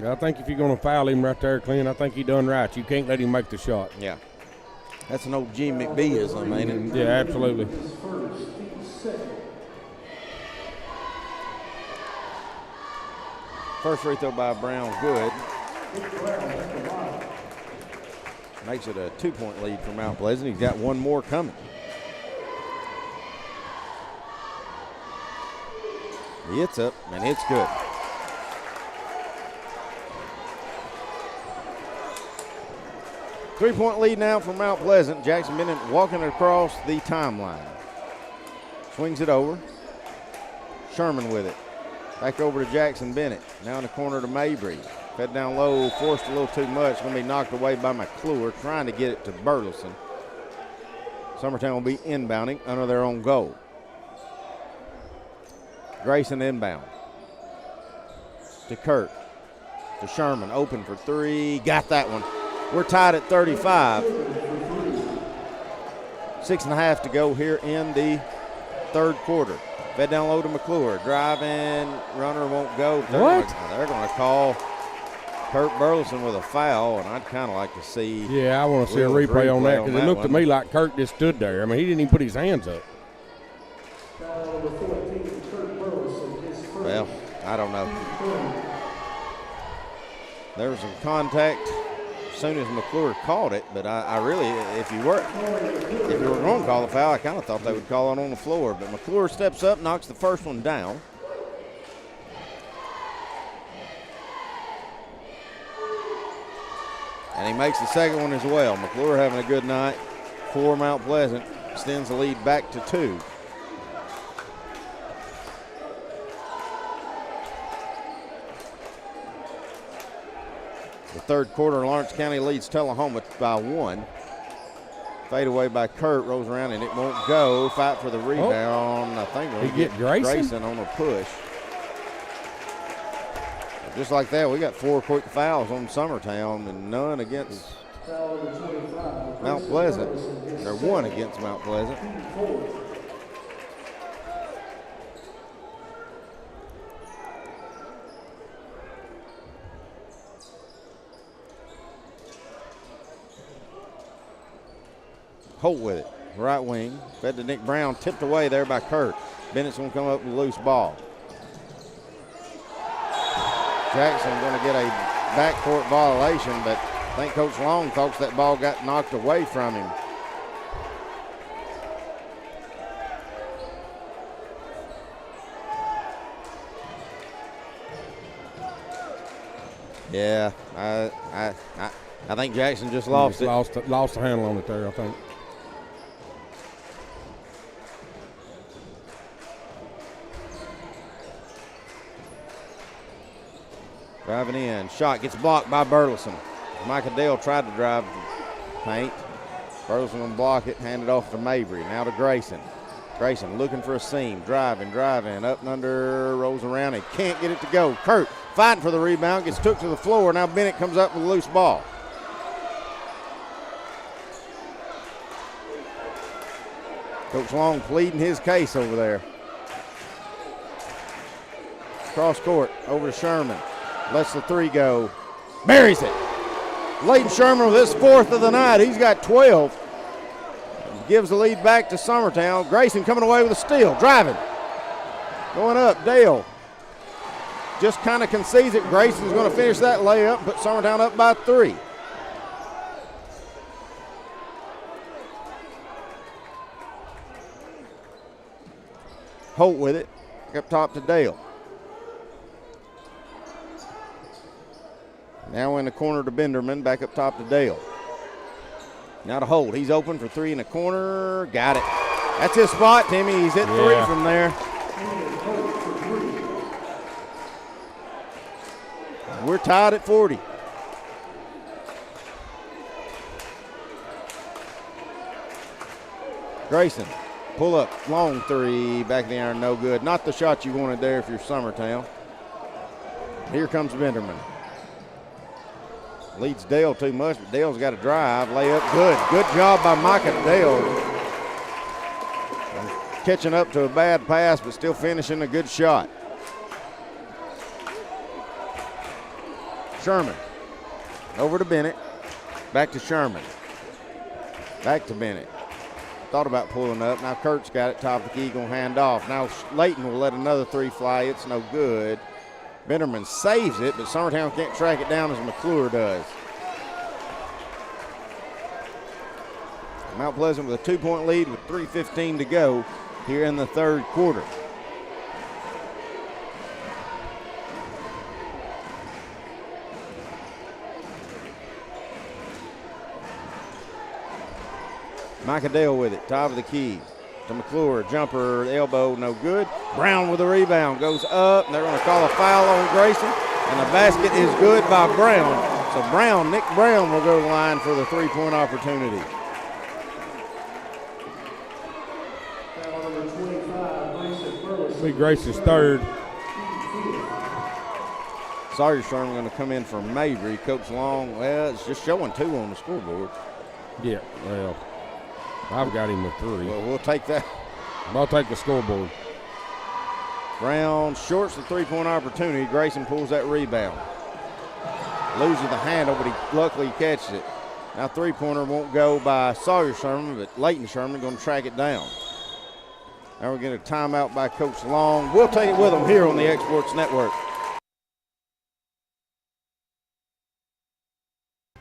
Yeah, I think if you're going to foul him right there, Clint, I think he done right. You can't let him make the shot. Yeah. That's an old Jim McBeeism, ain't it? Yeah, absolutely. First free throw by Brown, good. Makes it a 2-point lead for Mount Pleasant. He's got one more coming. It's up, and it's good. Three-point lead now for Mount Pleasant. Jackson Bennett walking across the timeline. Swings it over. Sherman with it. Back over to Jackson Bennett. Now in the corner to Mabry. Fed down low, forced a little too much. Going to be knocked away by McClure, trying to get it to Burleson. Summertown will be inbounding under their own goal. Grayson inbound. To Kurt. To Sherman, open for three. Got that one. We're tied at 35. 6.5 to go here in the third quarter. Fed down low to McClure. Driving, runner won't go. They're going to call Kurt Burleson with a foul, and I'd kind of like to see. Yeah, I want to see a replay on that because it looked to me like Kurt just stood there. I mean, he didn't even put his hands up. Well, I don't know. There was some contact as soon as McClure caught it, but I really, if you were going to call the foul, I kind of thought they would call it on the floor. But McClure steps up, knocks the first one down. And he makes the second one as well. McClure having a good night for Mount Pleasant. Extends the lead back to 2. The third quarter, Lawrence County leads Tullahoma by 1. Fade away by Kurt, rolls around and it won't go. Fight for the rebound. I think we'll get Grayson on a push. Just like that, we got 4 quick fouls on Summertown and none against Mount Pleasant. Or 1 against Mount Pleasant. Holt with it, right wing. Fed to Nick Brown, tipped away there by Kurt. Bennett's going to come up with a loose ball. Jackson going to get a backcourt violation, but I think Coach Long thought that ball got knocked away from him. Yeah, I think Jackson just lost it. Lost the handle on it there, I think. Driving in, shot gets blocked by Burleson. Micah Dale tried to drive the paint. Burleson gonna block it, hand it off to Mabry. Now to Grayson. Grayson looking for a seam, driving, up and under, rolls around, and can't get it to go. Kurt fighting for the rebound, gets took to the floor. Now Bennett comes up with a loose ball. Coach Long pleading his case over there. Cross court, over to Sherman. Lets the three go. Buries it. Leighton Sherman with his 4th of the night. He's got 12. Gives the lead back to Summertown. Grayson coming away with a steal. Driving. Going up. Dale just kind of concedes it. Grayson's going to finish that layup. Put Summertown up by 3. Holt with it. Up top to Dale. Now in the corner to Benderman, back up top to Dale. Now to Holt. He's open for 3 in the corner. Got it. That's his spot, Timmy. He's hit 3 from there. We're tied at 40. Grayson, pull up, long 3, back of the iron, no good. Not the shot you wanted there if you're Summertown. Here comes Benderman. Leads Dale too much, but Dale's got a drive. Layup good. Good job by Micah Dale. Catching up to a bad pass, but still finishing a good shot. Sherman. Over to Bennett. Back to Sherman. Back to Bennett. Thought about pulling up. Now Kurt's got it. Top of the key, going to hand off. Now Leighton will let another 3 fly. It's no good. Benderman saves it, but Summertown can't track it down as McClure does. Mount Pleasant with a 2-point lead with 3:15 to go here in the 3rd quarter. Micah Dale with it, top of the key to McClure. Jumper, elbow, no good. Brown with the rebound, goes up, and they're going to call a foul on Grayson, and the basket is good by Brown. So Nick Brown will go to the line for the 3-point opportunity. Big Grayson's 3rd. Sawyer Sherman going to come in for Mabry. Coach Long, well, it's just showing 2 on the scoreboard. Yeah, well, I've got him with 3. Well, we'll take that. I'll take the scoreboard. Brown shorts the 3-point opportunity. Grayson pulls that rebound. Loses the handle, but he luckily catches it. Now 3-pointer won't go by Sawyer Sherman, but Leighton Sherman going to track it down. Now we're getting a timeout by Coach Long. We'll take it with them here on the Exports Network.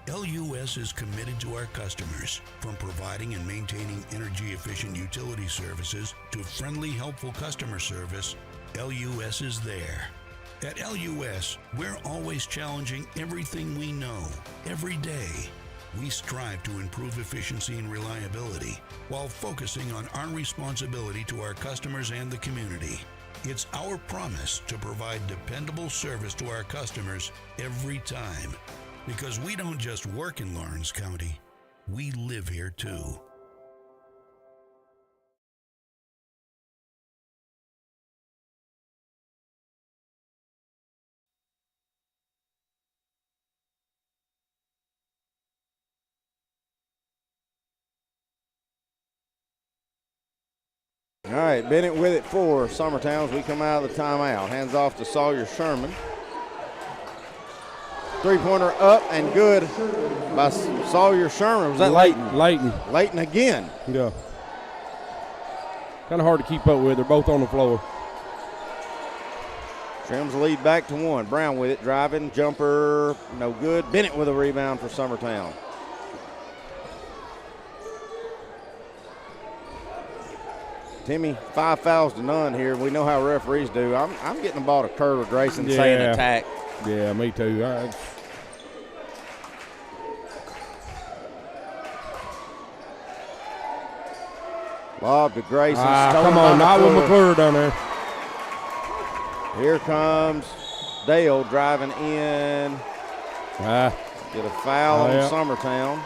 LUS is committed to our customers, from providing and maintaining energy-efficient utility services to friendly, helpful customer service. LUS is there. At LUS, we're always challenging everything we know, every day. We strive to improve efficiency and reliability while focusing on our responsibility to our customers and the community. It's our promise to provide dependable service to our customers every time. Because we don't just work in Lawrence County, we live here too. All right, Bennett with it for Summertown as we come out of the timeout. Hands off to Sawyer Sherman. 3-pointer up and good by Sawyer Sherman. Was that Leighton? Leighton again. Yeah. Kind of hard to keep up with. They're both on the floor. Trims the lead back to 1. Brown with it, driving, jumper, no good. Bennett with a rebound for Summertown. Timmy, 5 fouls to none here. We know how referees do. I'm getting the ball to Kurt or Grayson saying attack. Yeah, me too. Lob to Grayson. Come on, not with McClure down there. Here comes Dale driving in. Get a foul on Summertown.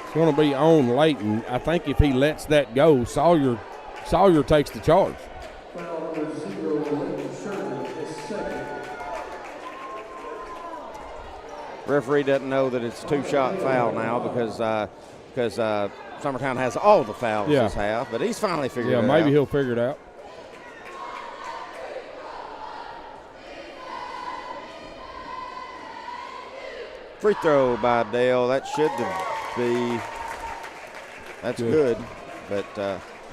It's going to be on Layton. I think if he lets that go, Sawyer takes the charge. Foul number 0, Layton Sherman is second. Referee doesn't know that it's a 2-shot foul now because Summertown has all the fouls this half, but he's finally figured it out. Yeah, maybe he'll figure it out. Free throw by Dale. That should be. That's good, but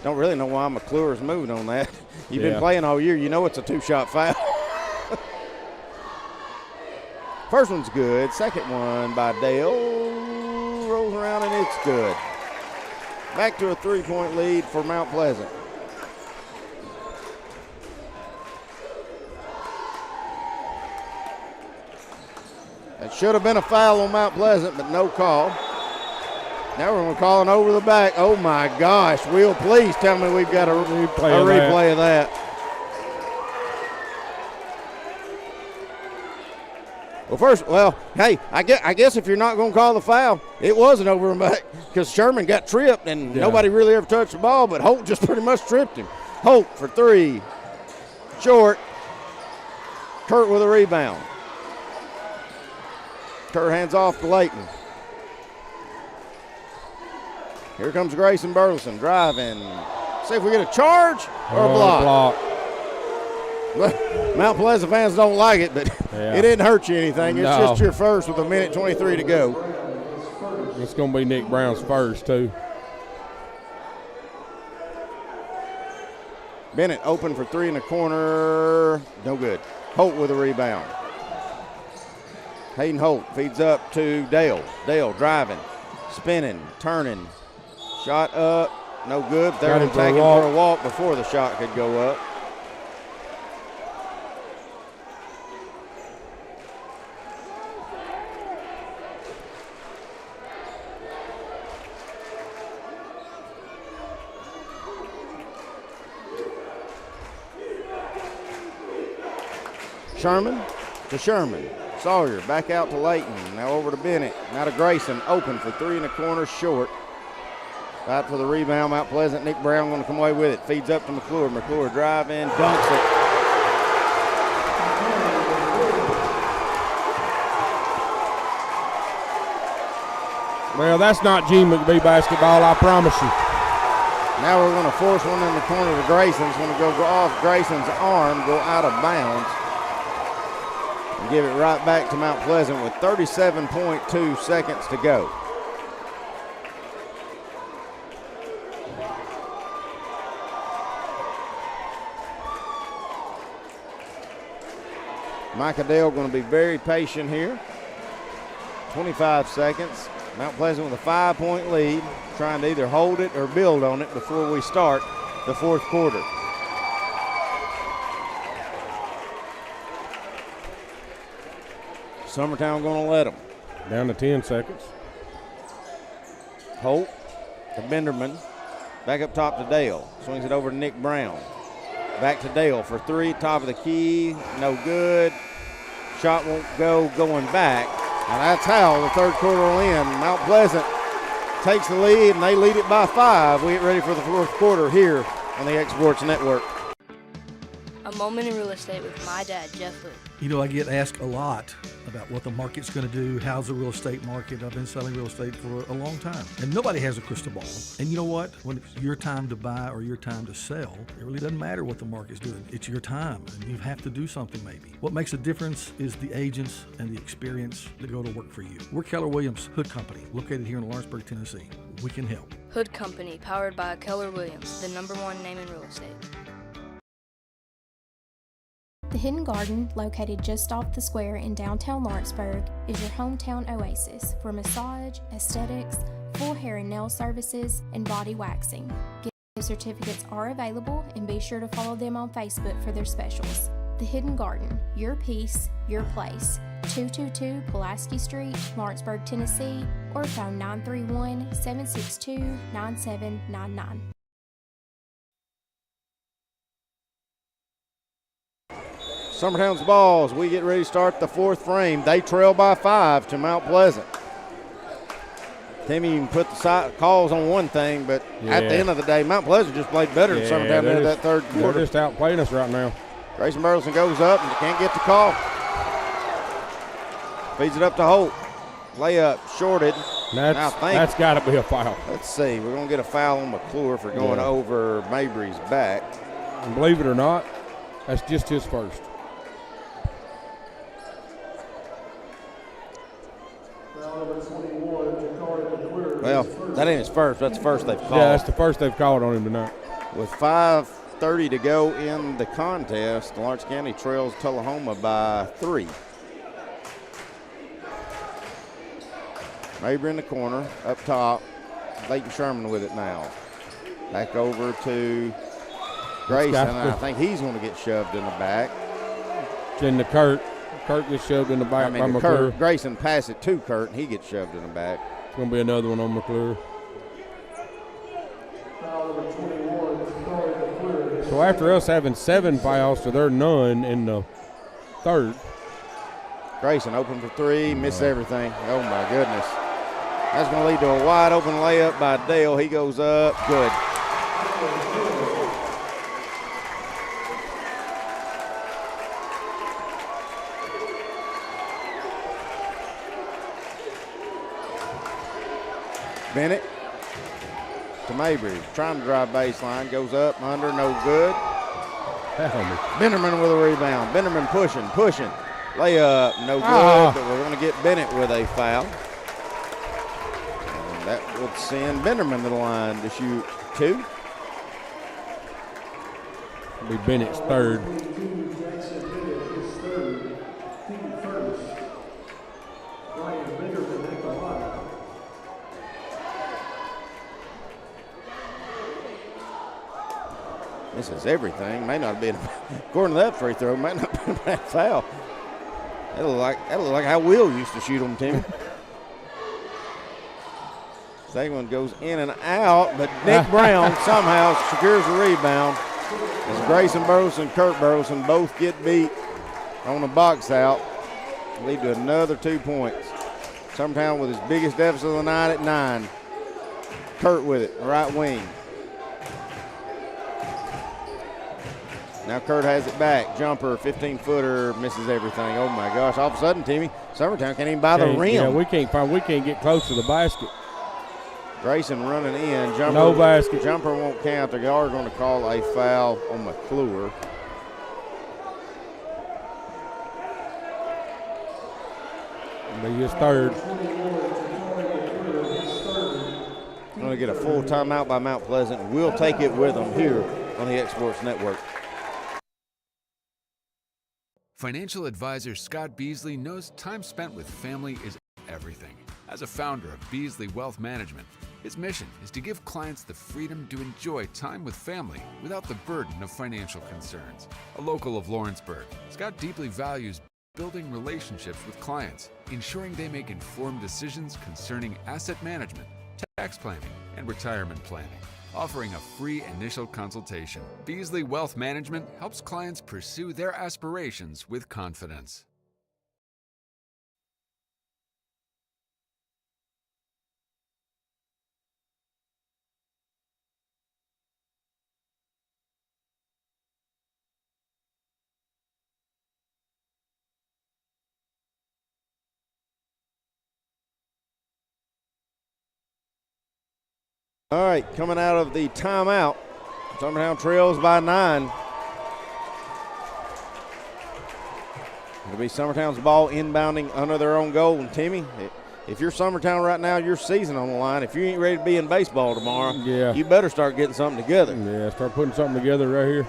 don't really know why McClure's moving on that. You've been playing all year. You know it's a 2-shot foul. First one's good. Second one by Dale. Rolls around and it's good. Back to a 3-point lead for Mount Pleasant. It should have been a foul on Mount Pleasant, but no call. Now we're going to call it over the back. Oh, my gosh. Will, please tell me we've got a replay of that. Hey, I guess if you're not going to call the foul, it wasn't over and back because Sherman got tripped and nobody really ever touched the ball, but Holt just pretty much tripped him. Holt for 3. Short. Kurt with a rebound. Kurt hands off to Layton. Here comes Grayson Burleson driving. See if we get a charge or a block. Well, Mount Pleasant fans don't like it, but it didn't hurt you anything. It's just your first with 1:23 to go. It's going to be Nick Brown's first, too. Bennett open for 3 in the corner. No good. Holt with a rebound. Hayden Holt feeds up to Dale. Dale driving, spinning, turning. Shot up, no good. They're attacking for a walk before the shot could go up. Sherman to Sherman. Sawyer back out to Layton. Now over to Bennett. Now to Grayson. Open for 3 in the corner, short. Out for the rebound. Mount Pleasant. Nick Brown going to come away with it. Feeds up to McClure. McClure driving. Dunks it. Well, that's not Gene McBee basketball, I promise you. Now we're going to force one in the corner to Grayson. It's going to go off Grayson's arm, go out of bounds. And give it right back to Mount Pleasant with 37.2 seconds to go. Micah Dale going to be very patient here. 25 seconds. Mount Pleasant with a 5-point lead, trying to either hold it or build on it before we start the fourth quarter. Summertown going to let them. Down to 10 seconds. Holt to Benderman. Back up top to Dale. Swings it over to Nick Brown. Back to Dale for 3. Top of the key. No good. Shot won't go going back. And that's how the third quarter will end. Mount Pleasant takes the lead, and they lead it by 5. We get ready for the fourth quarter here on the X Sports Network. A moment in real estate with my dad, Jeff Hood. You know, I get asked a lot about what the market's going to do. How's the real estate market? I've been selling real estate for a long time, and nobody has a crystal ball. And you know what? When it's your time to buy or your time to sell, it really doesn't matter what the market's doing. It's your time, and you have to do something maybe. What makes a difference is the agents and the experience that go to work for you. We're Keller Williams Hood Company, located here in Lawrenceburg, Tennessee. We can help. Hood Company, powered by Keller Williams, the #1 name in real estate. The Hidden Garden, located just off the square in downtown Lawrenceburg, is your hometown oasis for massage, aesthetics, full hair and nail services, and body waxing. Gift certificates are available, and be sure to follow them on Facebook for their specials. The Hidden Garden, your peace, your place. 222 Pulaski Street, Lawrenceburg, Tennessee, or phone 931-762-9799. Summertown's ball as we get ready to start the fourth frame. They trail by 5 to Mount Pleasant. Timmy, you can put the calls on one thing, but at the end of the day, Mount Pleasant just played better than Summertown in that third quarter. They're just outplaying us right now. Grayson Burleson goes up and can't get the call. Feeds it up to Holt. Layup shorted. That's got to be a foul. Let's see. We're going to get a foul on McClure for going over Mabry's back. And believe it or not, that's just his first. Well, that ain't his first. That's the first they've called. Yeah, that's the first they've called on him tonight. With 5:30 to go in the contest, Lawrence County trails Tullahoma by 3. Mabry in the corner, up top. Leighton Sherman with it now. Back over to Grayson. I think he's going to get shoved in the back. Then to Kurt. Kurt gets shoved in the back by McClure. Grayson passes it to Kurt, and he gets shoved in the back. It's going to be another one on McClure. So after us having 7 fouls to their none in the third. Grayson open for 3, misses everything. Oh, my goodness. That's going to lead to a wide open layup by Dale. He goes up. Good. Bennett to Mabry, trying to drive baseline, goes up, under, no good. Benderman with a rebound. Benderman pushing. Layup, no good, but we're going to get Bennett with a foul. And that would send Benderman to the line to shoot 2. It'll be Bennett's third. Misses everything. May not have been, according to that free throw, might not have been a bad foul. That'll look like how Will used to shoot them, Timmy. Second one goes in and out, but Nick Brown somehow secures the rebound. As Grayson Burleson and Kurt Burleson both get beat on the box out, lead to another 2 points. Summertown with his biggest deficit of the night at 9. Kurt with it, right wing. Now Kurt has it back. Jumper, 15-footer, misses everything. Oh my gosh! All of a sudden, Timmy, Summertown can't even buy the rim. Yeah, we can't get close to the basket. Grayson running in. Jumper, no basket. Jumper won't count. The guard going to call a foul on McClure. Be his third. Going to get a full timeout by Mount Pleasant. We'll take it with them here on the X Sports Network. Financial advisor Scott Beasley knows time spent with family is everything. As a founder of Beasley Wealth Management, his mission is to give clients the freedom to enjoy time with family without the burden of financial concerns. A local of Lawrenceburg, Scott deeply values building relationships with clients, ensuring they make informed decisions concerning asset management, tax planning, and retirement planning. Offering a free initial consultation, Beasley Wealth Management helps clients pursue their aspirations with confidence. All right, coming out of the timeout, Summertown trails by 9. It'll be Summertown's ball inbounding under their own goal. And Timmy, if you're Summertown right now, your season on the line. If you ain't ready to be in baseball tomorrow, you better start getting something together. Yeah, start putting something together right here.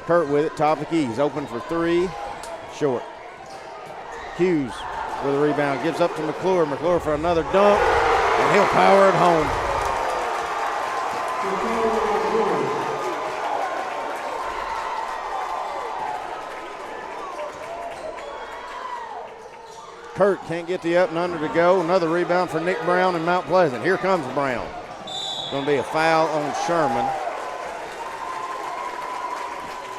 Kurt with it, top of the key. He's open for 3. Short. Hughes with a rebound. Gives up to McClure. McClure for another dunk. And he'll power it home. Kurt can't get the up and under to go. Another rebound for Nick Brown in Mount Pleasant. Here comes Brown. Going to be a foul on Sherman.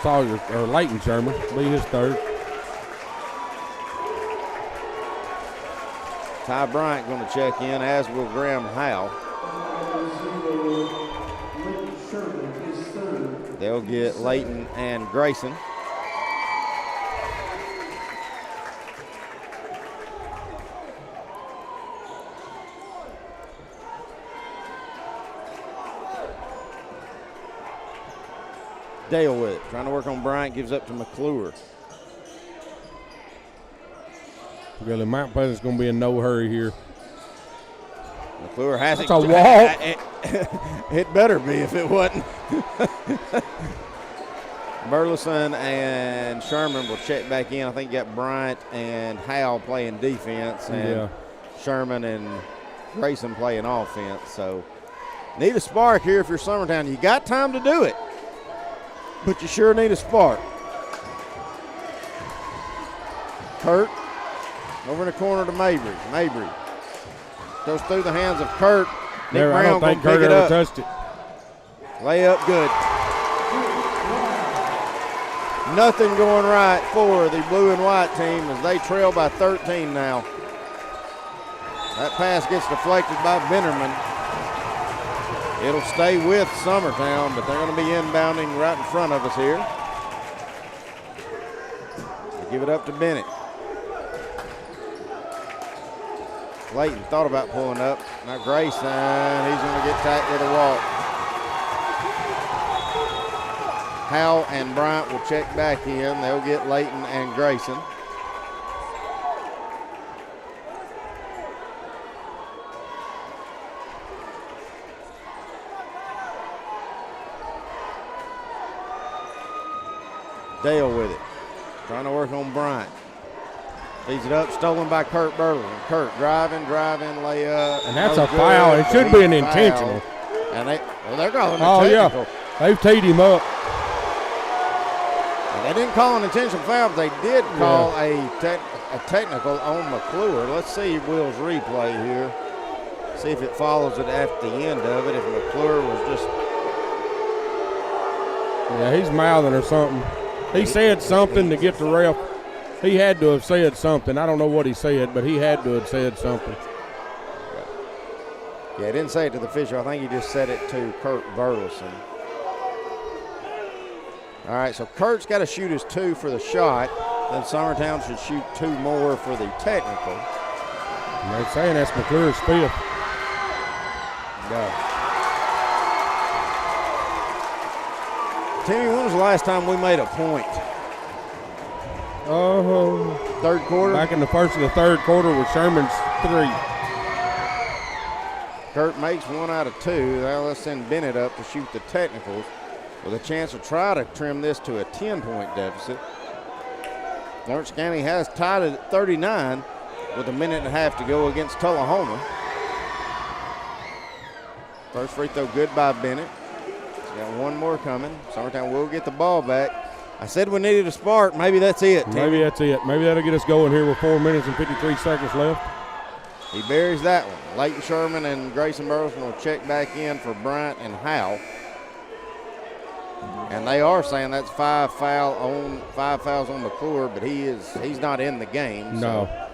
Sawyer, or Leighton Sherman, be his third. Ty Bryant going to check in, as will Graham Howe. They'll get Leighton and Grayson. Dale with it, trying to work on Bryant, gives up to McClure. Really, Mount Pleasant's going to be in no hurry here. McClure has That's a walk. It better be if it wasn't. Burleson and Sherman will check back in. I think you got Bryant and Howe playing defense, and Sherman and Grayson playing offense. So need a spark here if you're Summertown. You got time to do it, but you sure need a spark. Kurt over in the corner to Mabry. Mabry goes through the hands of Kurt. Nick Brown I don't think Kurt ever touched it. Layup good. Nothing going right for the blue and white team as they trail by 13 now. That pass gets deflected by Bennerman. It'll stay with Summertown, but they're going to be inbounding right in front of us here. They give it up to Bennett. Leighton thought about pulling up. Now Grayson, he's going to get tacked with a walk. Howe and Bryant will check back in. They'll get Leighton and Grayson. Dale with it. Trying to work on Bryant. Feeds it up, stolen by Kurt Burleson. Kurt driving, layup. And that's a foul. It should be an intentional. And they're calling it technical. Yeah. They've teed him up. And they didn't call an intentional foul, but they did call a technical on McClure. Let's see Will's replay here. See if it follows it at the end of it. If McClure was just. Yeah, he's mouthing or something. He said something to get the ref. He had to have said something. I don't know what he said, but he had to have said something. Yeah, he didn't say it to the official. I think he just said it to Kurt Burleson. All right, so Kurt's got to shoot his 2 for the shot. Then Summertown should shoot 2 more for the technical. And they're saying that's McClure's 5th. Yeah. Timmy, when was the last time we made a point? Third quarter? Back in the first of the third quarter with Sherman's 3. Kurt makes 1 out of 2. Now let's send Bennett up to shoot the technicals with a chance to try to trim this to a 10-point deficit. Lawrence County has tied it at 39 with a minute and a half to go against Tullahoma. First free throw good by Bennett. He's got 1 more coming. Summertown will get the ball back. I said we needed a spark. Maybe that's it, Tim. Maybe that's it. Maybe that'll get us going here with 4 minutes and 53 seconds left. He buries that one. Leighton Sherman and Grayson Burleson will check back in for Bryant and Howe. And they are saying that's 5 fouls on McClure, but he's not in the game. No. So.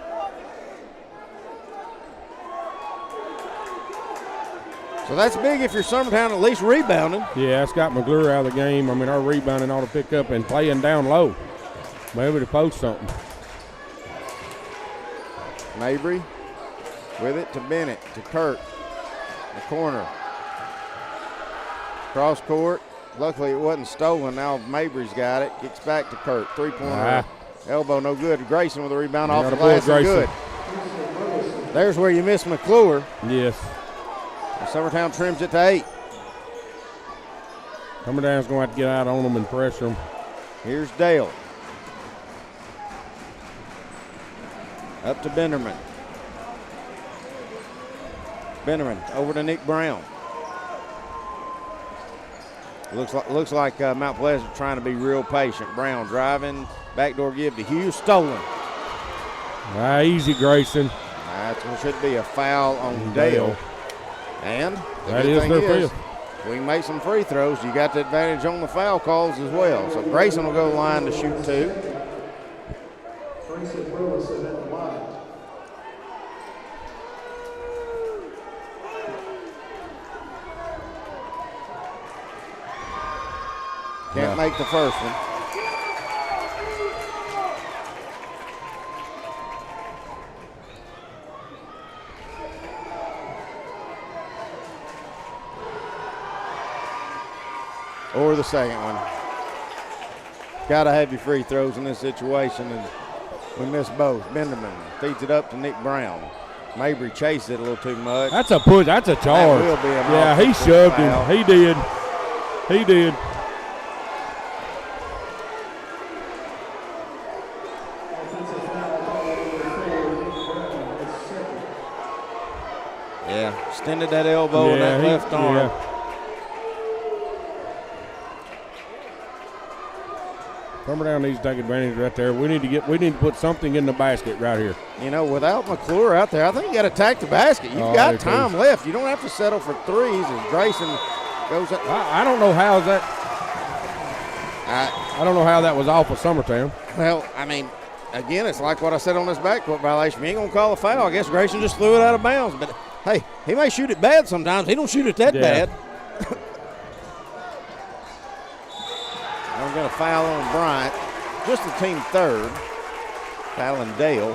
So that's big if you're Summertown, at least rebounding. Yeah, it's got McClure out of the game. I mean, our rebounding ought to pick up and playing down low. Maybe to post something. Mabry with it to Bennett, to Kurt. The corner. Cross court. Luckily it wasn't stolen. Now Mabry's got it. Kicks back to Kurt. 3-pointer. Elbow no good. Grayson with a rebound off the glass and good. There's where you miss McClure. Yes. Summertown trims it to 8. Summertown's going to have to get out on them and pressure them. Here's Dale. Up to Benderman. Benderman over to Nick Brown. Looks like Mount Pleasant trying to be real patient. Brown driving, backdoor give to Hughes, stolen. Easy, Grayson. That should be a foul on Dale. And that is their fifth. We can make some free throws. You got the advantage on the foul calls as well. So Grayson will go to the line to shoot 2. Grayson Wilson at the line. Can't make the first one. Or the second one. Got to have your free throws in this situation, and we missed both. Benderman feeds it up to Nick Brown. Mabry chased it a little too much. That's a push. That's a charge. That will be an yeah, he shoved foul. him. He did. He did. Yeah, extended that elbow and that left arm. Yeah. Summertown needs to take advantage right there. We need to put something in the basket right here. You know, without McClure out there, I think you got to attack the basket. You've got time left. You don't have to settle for threes as Grayson goes up. I don't know how that. I don't know how that was off of Summertown. Well, I mean, again, it's like what I said on this backcourt violation. You ain't gonna call a foul. I guess Grayson just threw it out of bounds. But hey, he may shoot it bad sometimes. He don't shoot it that bad. I'm going to foul on Bryant. Just the team third. Fouling Dale.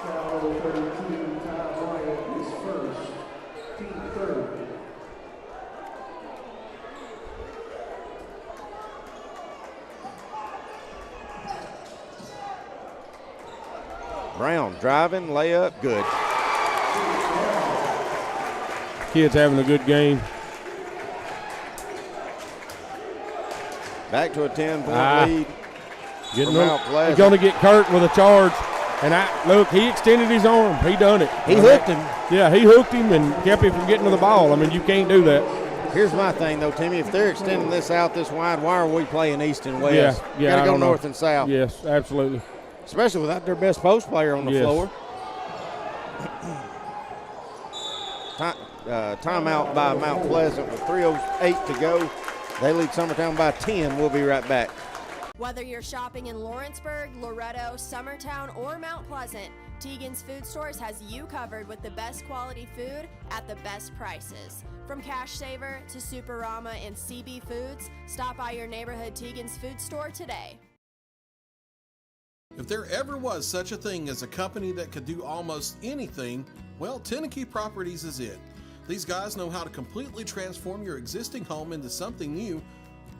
Foul number 32, Ty Bryant is first. Team third. Brown driving, layup, good. Kids having a good game. Back to a 10-point lead. He's going to get Kurt with a charge. And look, he extended his arm. He done it. He hooked him. Yeah, he hooked him and kept him from getting to the ball. I mean, you can't do that. Here's my thing, though, Timmy. If they're extending this out this wide, why are we playing east and west? Yeah, got to go north and south. Yes, absolutely. Especially without their best post player on the floor. Timeout by Mount Pleasant with 3:08 to go. They lead Summertown by 10. We'll be right back. Whether you're shopping in Lawrenceburg, Loretto, Summertown, or Mount Pleasant, Teagan's Food Stores has you covered with the best quality food at the best prices. From Cash Saver to Superama and CB Foods, stop by your neighborhood Teagan's Food Store today. If there ever was such a thing as a company that could do almost anything, well, Tenneke Properties is it. These guys know how to completely transform your existing home into something new,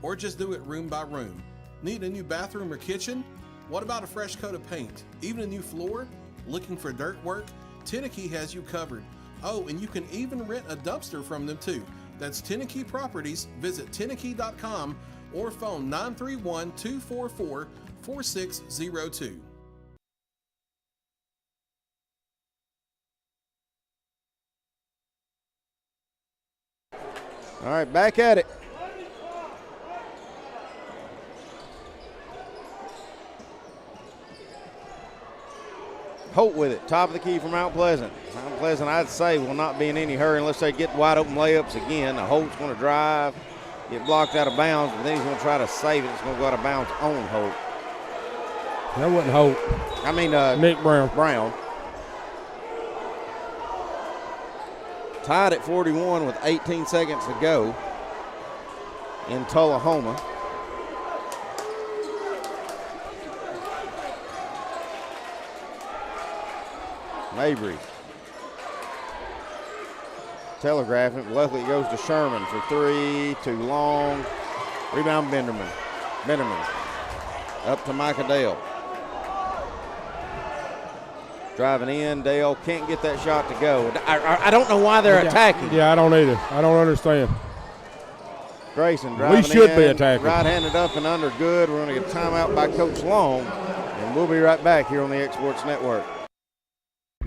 or just do it room by room. Need a new bathroom or kitchen? What about a fresh coat of paint? Even a new floor? Looking for dirt work? Tenneke has you covered. Oh, and you can even rent a dumpster from them too. That's Tenneke Properties. Visit Tenneke.com or phone 931-244-4602. All right, back at it. Holt with it, top of the key for Mount Pleasant. Mount Pleasant, I'd say, will not be in any hurry unless they get wide open layups again. Holt's going to drive, get blocked out of bounds, but then he's going to try to save it. It's going to go out of bounds on Holt. That wasn't Holt. I mean, Nick Brown. Tied at 41 with 18 seconds to go in Tullahoma. Mabry telegraphing. Luckily it goes to Sherman for three. Too long. Rebound Benderman. Up to Micah Dale. Driving in. Dale can't get that shot to go. I don't know why they're attacking. Yeah, I don't either. I don't understand. Grayson driving in. We should be attacking. Right-handed up and under good. We're going to get timeout by Coach Long. And And we'll be right back here on the X Sports Network.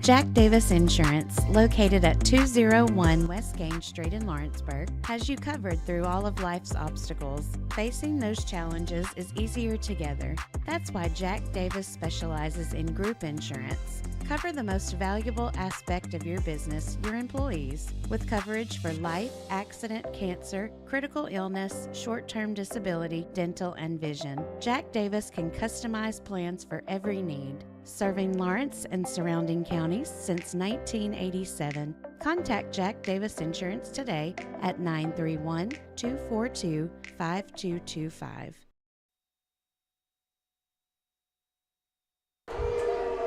Jack Davis Insurance, located at 201 West Gaines Street in Lawrenceburg, has you covered through all of life's obstacles. Facing those challenges is easier together. That's why Jack Davis specializes in group insurance. Cover the most valuable aspect of your business, your employees, with coverage for life, accident, cancer, critical illness, short-term disability, dental, and vision. Jack Davis can customize plans for every need. Serving Lawrence and surrounding counties since 1987. Contact Jack Davis Insurance today at 931-242-5225.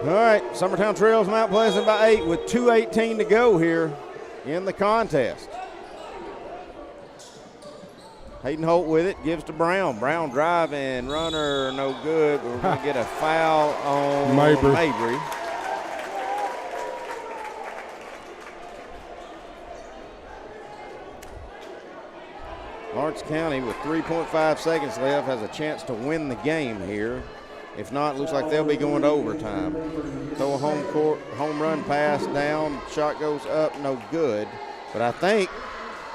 All right, Summertown trails Mount Pleasant by 8 with 2:18 to go here in the contest. Hayden Holt with it, gives to Brown. Brown driving, runner, no good. But we're going to get a foul on Mabry. Lawrence County with 3.5 seconds left has a chance to win the game here. If not, it looks like they'll be going to overtime. Throw a home run pass down, shot goes up, no good. But I think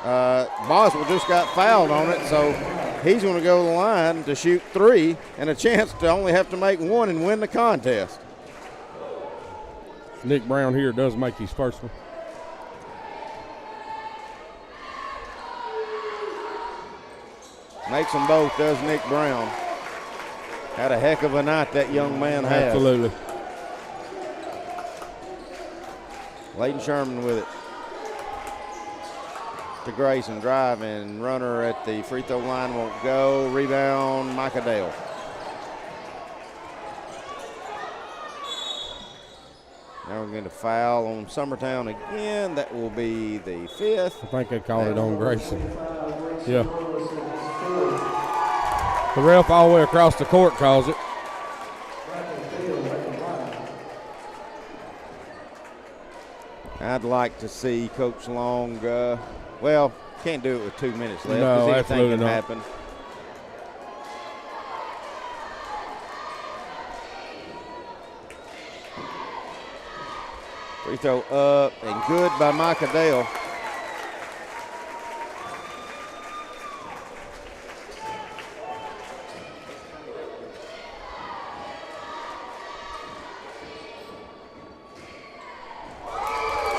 Boswell just got fouled on it, so he's going to go to the line to shoot 3 and a chance to only have to make 1 and win the contest. Nick Brown here does make his first one. Makes them both, does Nick Brown. Had a heck of a night that young man has. Absolutely. Layden Sherman with it. To Grayson, driving, runner at the free throw line won't go. Rebound, Micah Dale. Now we're going to foul on Summertown again. That will be the 5th. I think they called it on Grayson. Yeah. The ref all the way across the court calls it. I'd like to see Coach Long, well, can't do it with 2 minutes left. No, anything absolutely can not. happen. Free throw up and good by Micah Dale.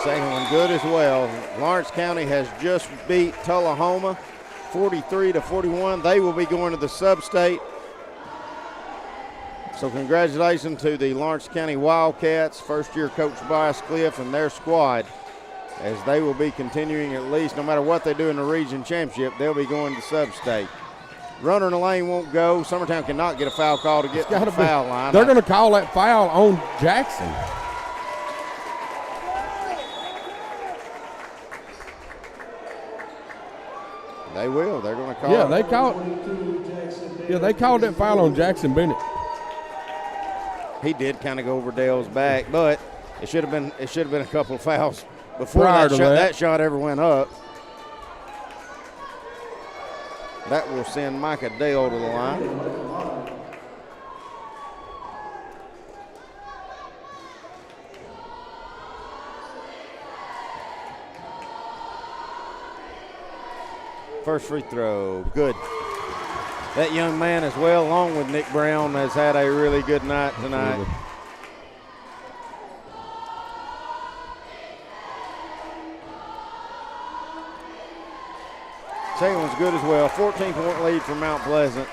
Second one good as well. Lawrence County has just beat Tullahoma 43-41. They will be going to the sub-state. So congratulations to the Lawrence County Wildcats, first-year coach Bryce Cliff and their squad, as they will be continuing at least, no matter what they do in the region championship, they'll be going to sub-state. Runner in the lane won't go. Summertown cannot get a foul call to get to the foul line. They're going to call that foul on Jackson. They will. They're going to call Yeah, it. they called that foul on Jackson Bennett. He did kind of go over Dale's back, but it should have been a couple of fouls before Prior that to that shot ever went up. That will send Micah Dale to the line. First free throw, good. That young man as well, along with Nick Brown, has had a really good night tonight. Absolutely. Second one's good as well. 14-point lead for Mount Pleasant.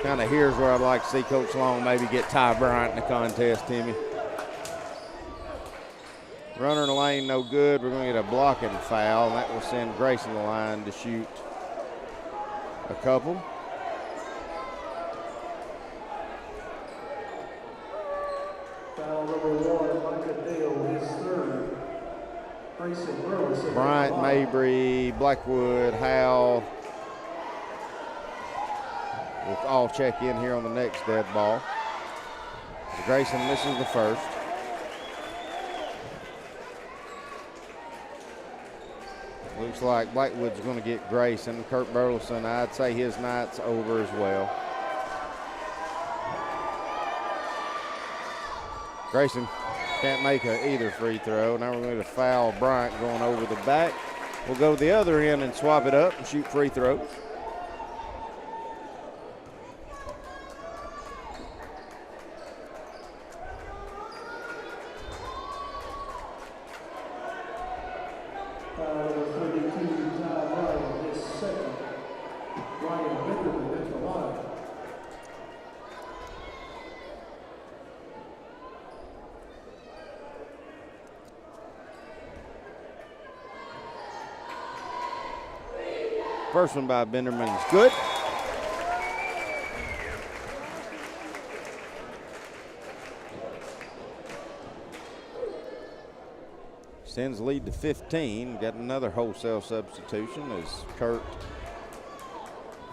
Kind of here's where I'd like to see Coach Long maybe get Ty Bryant in the contest, Timmy. Runner in the lane, no good. We're going to get a blocking foul, and that will send Grayson to the line to shoot a couple. Foul number 1, Micah Dale, his third. Grayson Burleson. Bryant, Mabry, Blackwood, Howell will all check in here on the next dead ball. Grayson misses the first. Looks like Blackwood's going to get Grayson. Kurt Burleson, I'd say his night's over as well. Grayson can't make either free throw. Now we're going to foul Bryant going over the back. We'll go to the other end and swap it up and shoot free throws. Number 32, Ty Ryan, his second. Ryan Benderman at the line. First one by Benderman is good. Sends lead to 15. Got another wholesale substitution as Kurt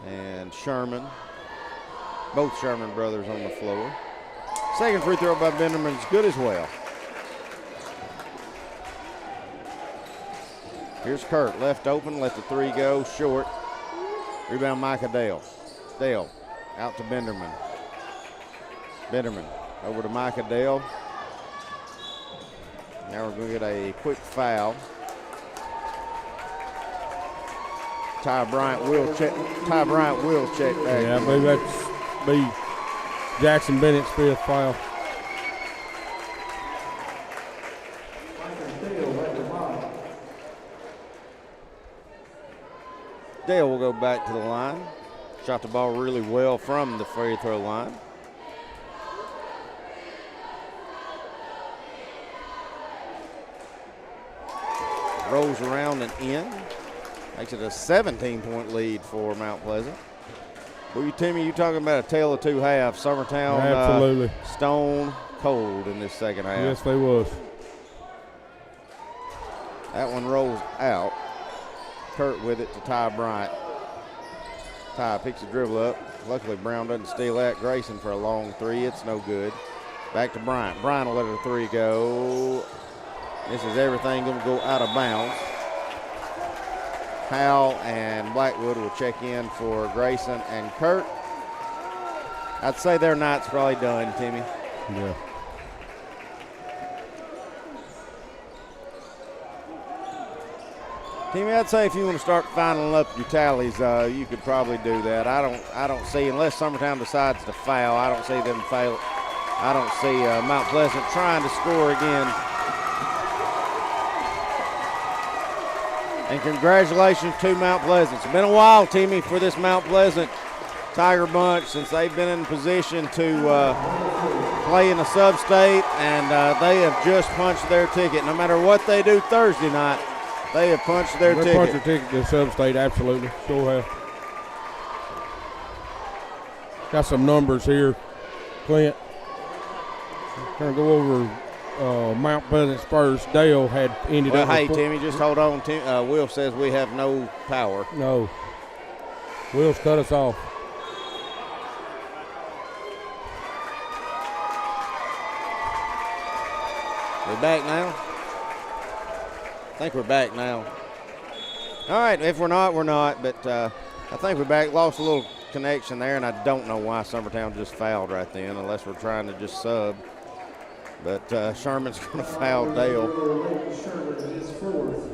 and Sherman, both Sherman brothers on the floor. Second free throw by Benderman is good as well. Here's Kurt, left open, let the three go, short. Rebound Micah Dale. Dale out to Benderman. Benderman over to Micah Dale. Now we're going to get a quick foul. Ty Bryant will check back. Yeah, I believe that's be Jackson Bennett's fifth foul. Dale will go back to the line. Shot the ball really well from the free throw line. Rolls around and in. Makes it a 17-point lead for Mount Pleasant. Well, Timmy, you talking about a tale of two halves. Summertown Absolutely. Stone cold in this second half. Yes, they was. That one rolls out. Kurt with it to Ty Bryant. Ty picks the dribble up. Luckily, Brown doesn't steal that. Grayson for a long three. It's no good. Back to Bryant. Bryant will let the three go. This is everything going to go out of bounds. Powell and Blackwood will check in for Grayson and Kurt. I'd say their night's probably done, Timmy. Yeah. Timmy, I'd say if you want to start filing up your tallies, you could probably do that. I don't see, unless Summertown decides to foul, I don't see them fail. I don't see Mount Pleasant trying to score again. And congratulations to Mount Pleasant. It's been a while, Timmy, for this Mount Pleasant Tiger bunch since they've been in position to play in a sub-state, and they have just punched their ticket. No matter what they do Thursday night, they have punched their ticket. Punched their ticket to sub-state, absolutely. Sure have. Got some numbers here, Clint. Going to go over Mount Pleasant's first. Dale had ended up. Hey, Timmy, just hold on. Will says we have no power. No. Will's cut us off. We back now? I think we're back now. All right, if we're not, we're not. But I think we're back. Lost a little connection there, and I don't know why Summertown just fouled right then, unless we're trying to just sub. But Sherman's going to foul Dale.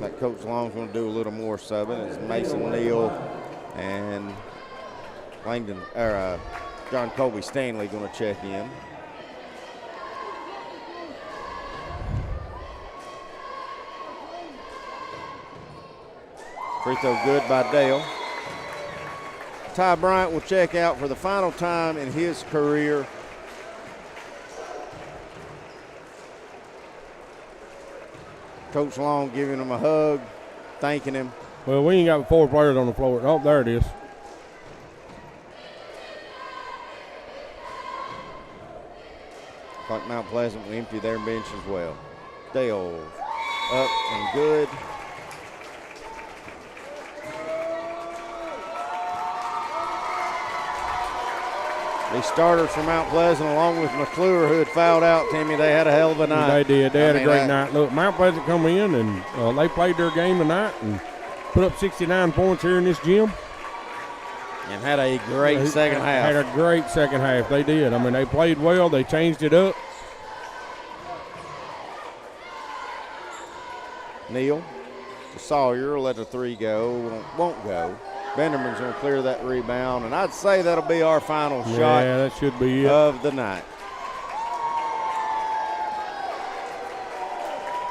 Like Coach Long's going to do a little more subbing. It's Mason Neal and John Colby Stanley going to check in. Free throw good by Dale. Ty Bryant will check out for the final time in his career. Coach Long giving him a hug, thanking him. Well, we ain't got 4 players on the floor. Oh, there it is. Like Mount Pleasant will empty their bench as well. Dale up and good. The starters from Mount Pleasant, along with McClure, who had fouled out, Timmy, they had a hell of a night. They did. They had a great night. Look, Mount Pleasant come in, and they played their game tonight and put up 69 points here in this gym. And had a great second half. Had a great second half. They did. I mean, they played well. They changed it up. Neal to Sawyer, let the three go, won't go. Benderman's going to clear that rebound, and I'd say that'll be our final shot that should be it. of the night.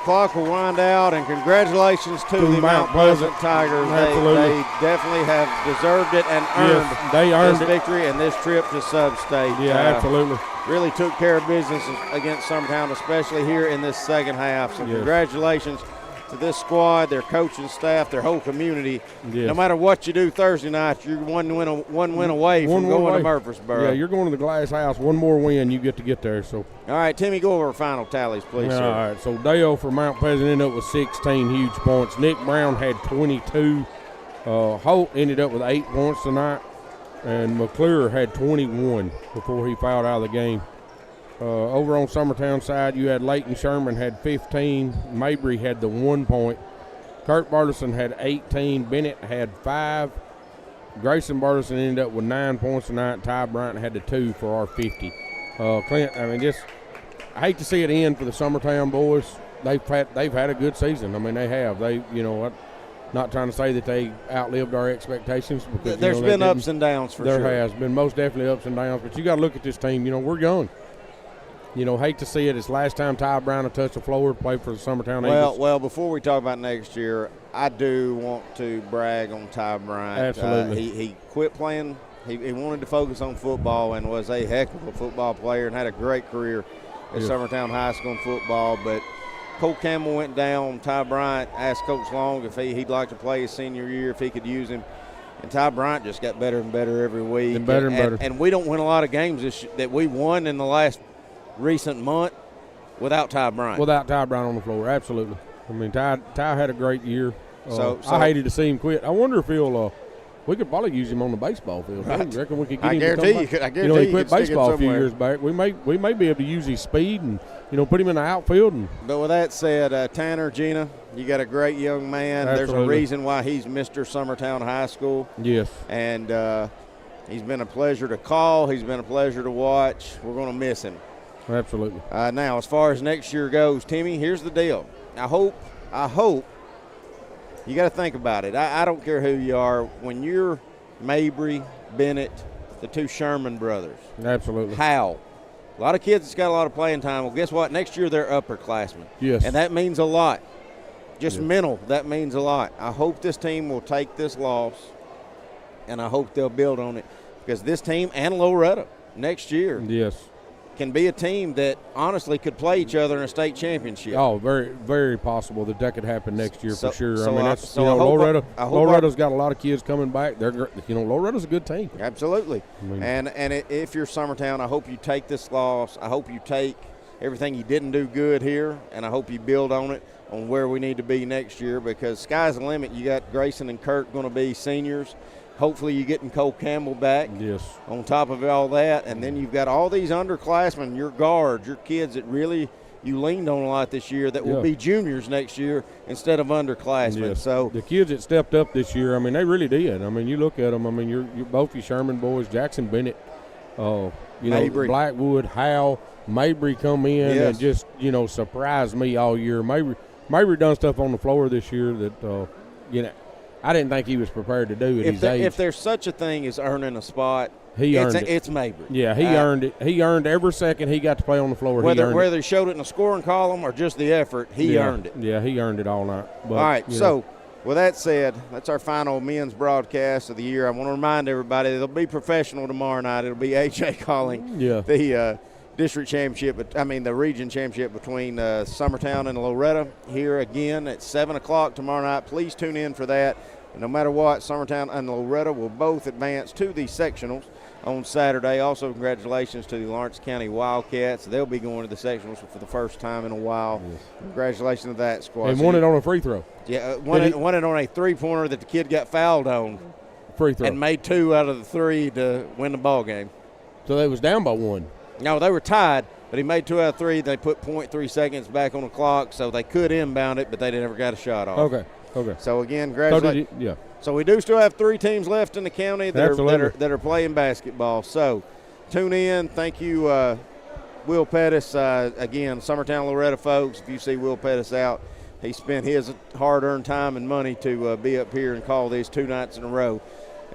Clock will wind out, and congratulations to the Mount Pleasant Tigers. They definitely have deserved it and earned this victory and this trip to Sub-State. Yeah, absolutely. Really took care of business against Summertown, especially here in this second half. So congratulations to this squad, their coaching staff, their whole community. Yes. No matter what you do Thursday night, you're one win away from going to Murfreesboro. Yeah, you're going to the Glass House. One more win, you get to get there. So, all right, Timmy, go over final tallies, please, sir. All right, so Dale for Mount Pleasant ended up with 16 huge points. Nick Brown had 22. Holt ended up with 8 points tonight. And McClure had 21 before he fouled out of the game. Over on Summertown side, you had Leighton Sherman had 15. Mabry had the 1 point. Kurt Bartleson had 18. Bennett had 5. Grayson Bartleson ended up with 9 points tonight. Ty Bryant had the 2 for our 50. Clint, I mean, I hate to see it end for the Summertown boys. They've had a good season. I mean, they have. Not trying to say that they outlived our expectations. Because, There's been ups and downs for sure. There has been most definitely ups and downs. But you got to look at this team. We're young. Hate to see it. It's last time Ty Brown will touch the floor, play for the Summertown Eagles. Well, before we talk about next year, I do want to brag on Ty Bryant. Absolutely. He quit playing. He wanted to focus on football and was a heck of a football player and had a great career at Summertown High School in football. But Cole Campbell went down. Ty Bryant asked Coach Long if he'd like to play his senior year, if he could use him. And Ty Bryant just got better and better every week. And better. And we don't win a lot of games that we won in the last recent month without Ty Bryant. Without Ty Bryant on the floor, absolutely. I mean, Ty had a great year. So I hated to see him quit. I wonder if we could probably use him on the baseball field. I reckon we could get him. I guarantee he quit baseball a few years back. We may be able to use his speed and put him in the outfield. But with that said, Tanner, Gina, you got a great young man. Absolutely. There's a reason why he's Mr. Summertown High School. Yes. And he's been a pleasure to call. He's been a pleasure to watch. We're going to miss him. Absolutely. Now, as far as next year goes, Timmy, here's the deal. I hope you got to think about it. I don't care who you are. When you're Mabry, Bennett, the 2 Sherman brothers. Absolutely. Howell. A lot of kids that's got a lot of playing time. Well, guess what? Next year they're upperclassmen. Yes. And that means a lot. Just mental, that means a lot. I hope this team will take this loss, and I hope they'll build on it, because this team and Loretto next year can be a team that honestly could play each other in a state championship. Oh, very, very possible that could happen next year for sure. So I mean, that's Loretto's got a lot of kids coming back. Loretto's a good team. Absolutely. And if you're Summertown, I hope you take this loss. I hope you take everything you didn't do good here, and I hope you build on it on where we need to be next year, because sky's the limit. You got Grayson and Kurt going to be seniors. Hopefully you're getting Cole Campbell back. Yes. On top of all that, and then you've got all these underclassmen, your guards, your kids that really you leaned on a lot this year that will be juniors next year instead of underclassmen. Yes. So the kids that stepped up this year, I mean, they really did. I mean, you look at them. I mean, you're both your Sherman boys, Jackson Bennett, Mabry. Blackwood, Howell, Mabry come in and just surprised me all year. Mabry done stuff on the floor this year that I didn't think he was prepared to do at his age. If there's such a thing as earning a spot, it's Mabry. Yeah, he earned it. He earned every second he got to play on the floor. Whether he showed it in a scoring column or just the effort, he earned it. Yeah, he earned it all night. But, all right, so with that said, that's our final men's broadcast of the year. I want to remind everybody it'll be professional tomorrow night. It'll be AJ calling the district championship, the region championship between Summertown and Loretto here again at 7 o'clock tomorrow night. Please tune in for that. And no matter what, Summertown and Loretto will both advance to the sectionals on Saturday. Also, congratulations to the Lawrence County Wildcats. They'll be going to the sectionals for the first time in a while. Yes. Congratulations to that squad. And won it on a free throw. Yeah, won it on a three-pointer that the kid got fouled on. Free throw. And made 2 out of the 3 to win the ball game. So they was down by 1. No, they were tied, but he made 2 out of 3. They put 0.3 seconds back on the clock, so they could inbound it, but they never got a shot off. Okay. So again, congratulations. So we do still have 3 teams left in the county that are playing basketball. So tune in. Thank you, Will Pettis. Again, Summertown Loretto folks. If you see Will Pettis out, he spent his hard-earned time and money to be up here and call these 2 nights in a row.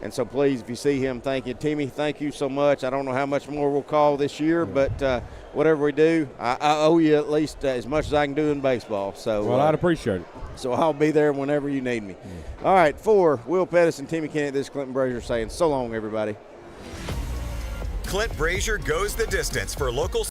And so please, if you see him, thank you. Timmy, thank you so much. I don't know how much more we'll call this year, but whatever we do, I owe you at least as much as I can do in baseball. So, well, I'd appreciate it. So I'll be there whenever you need me. All right, for Will Pettis and Timmy Kennett, this is Clinton Brazier saying so long, everybody. Clint Brazier goes the distance for local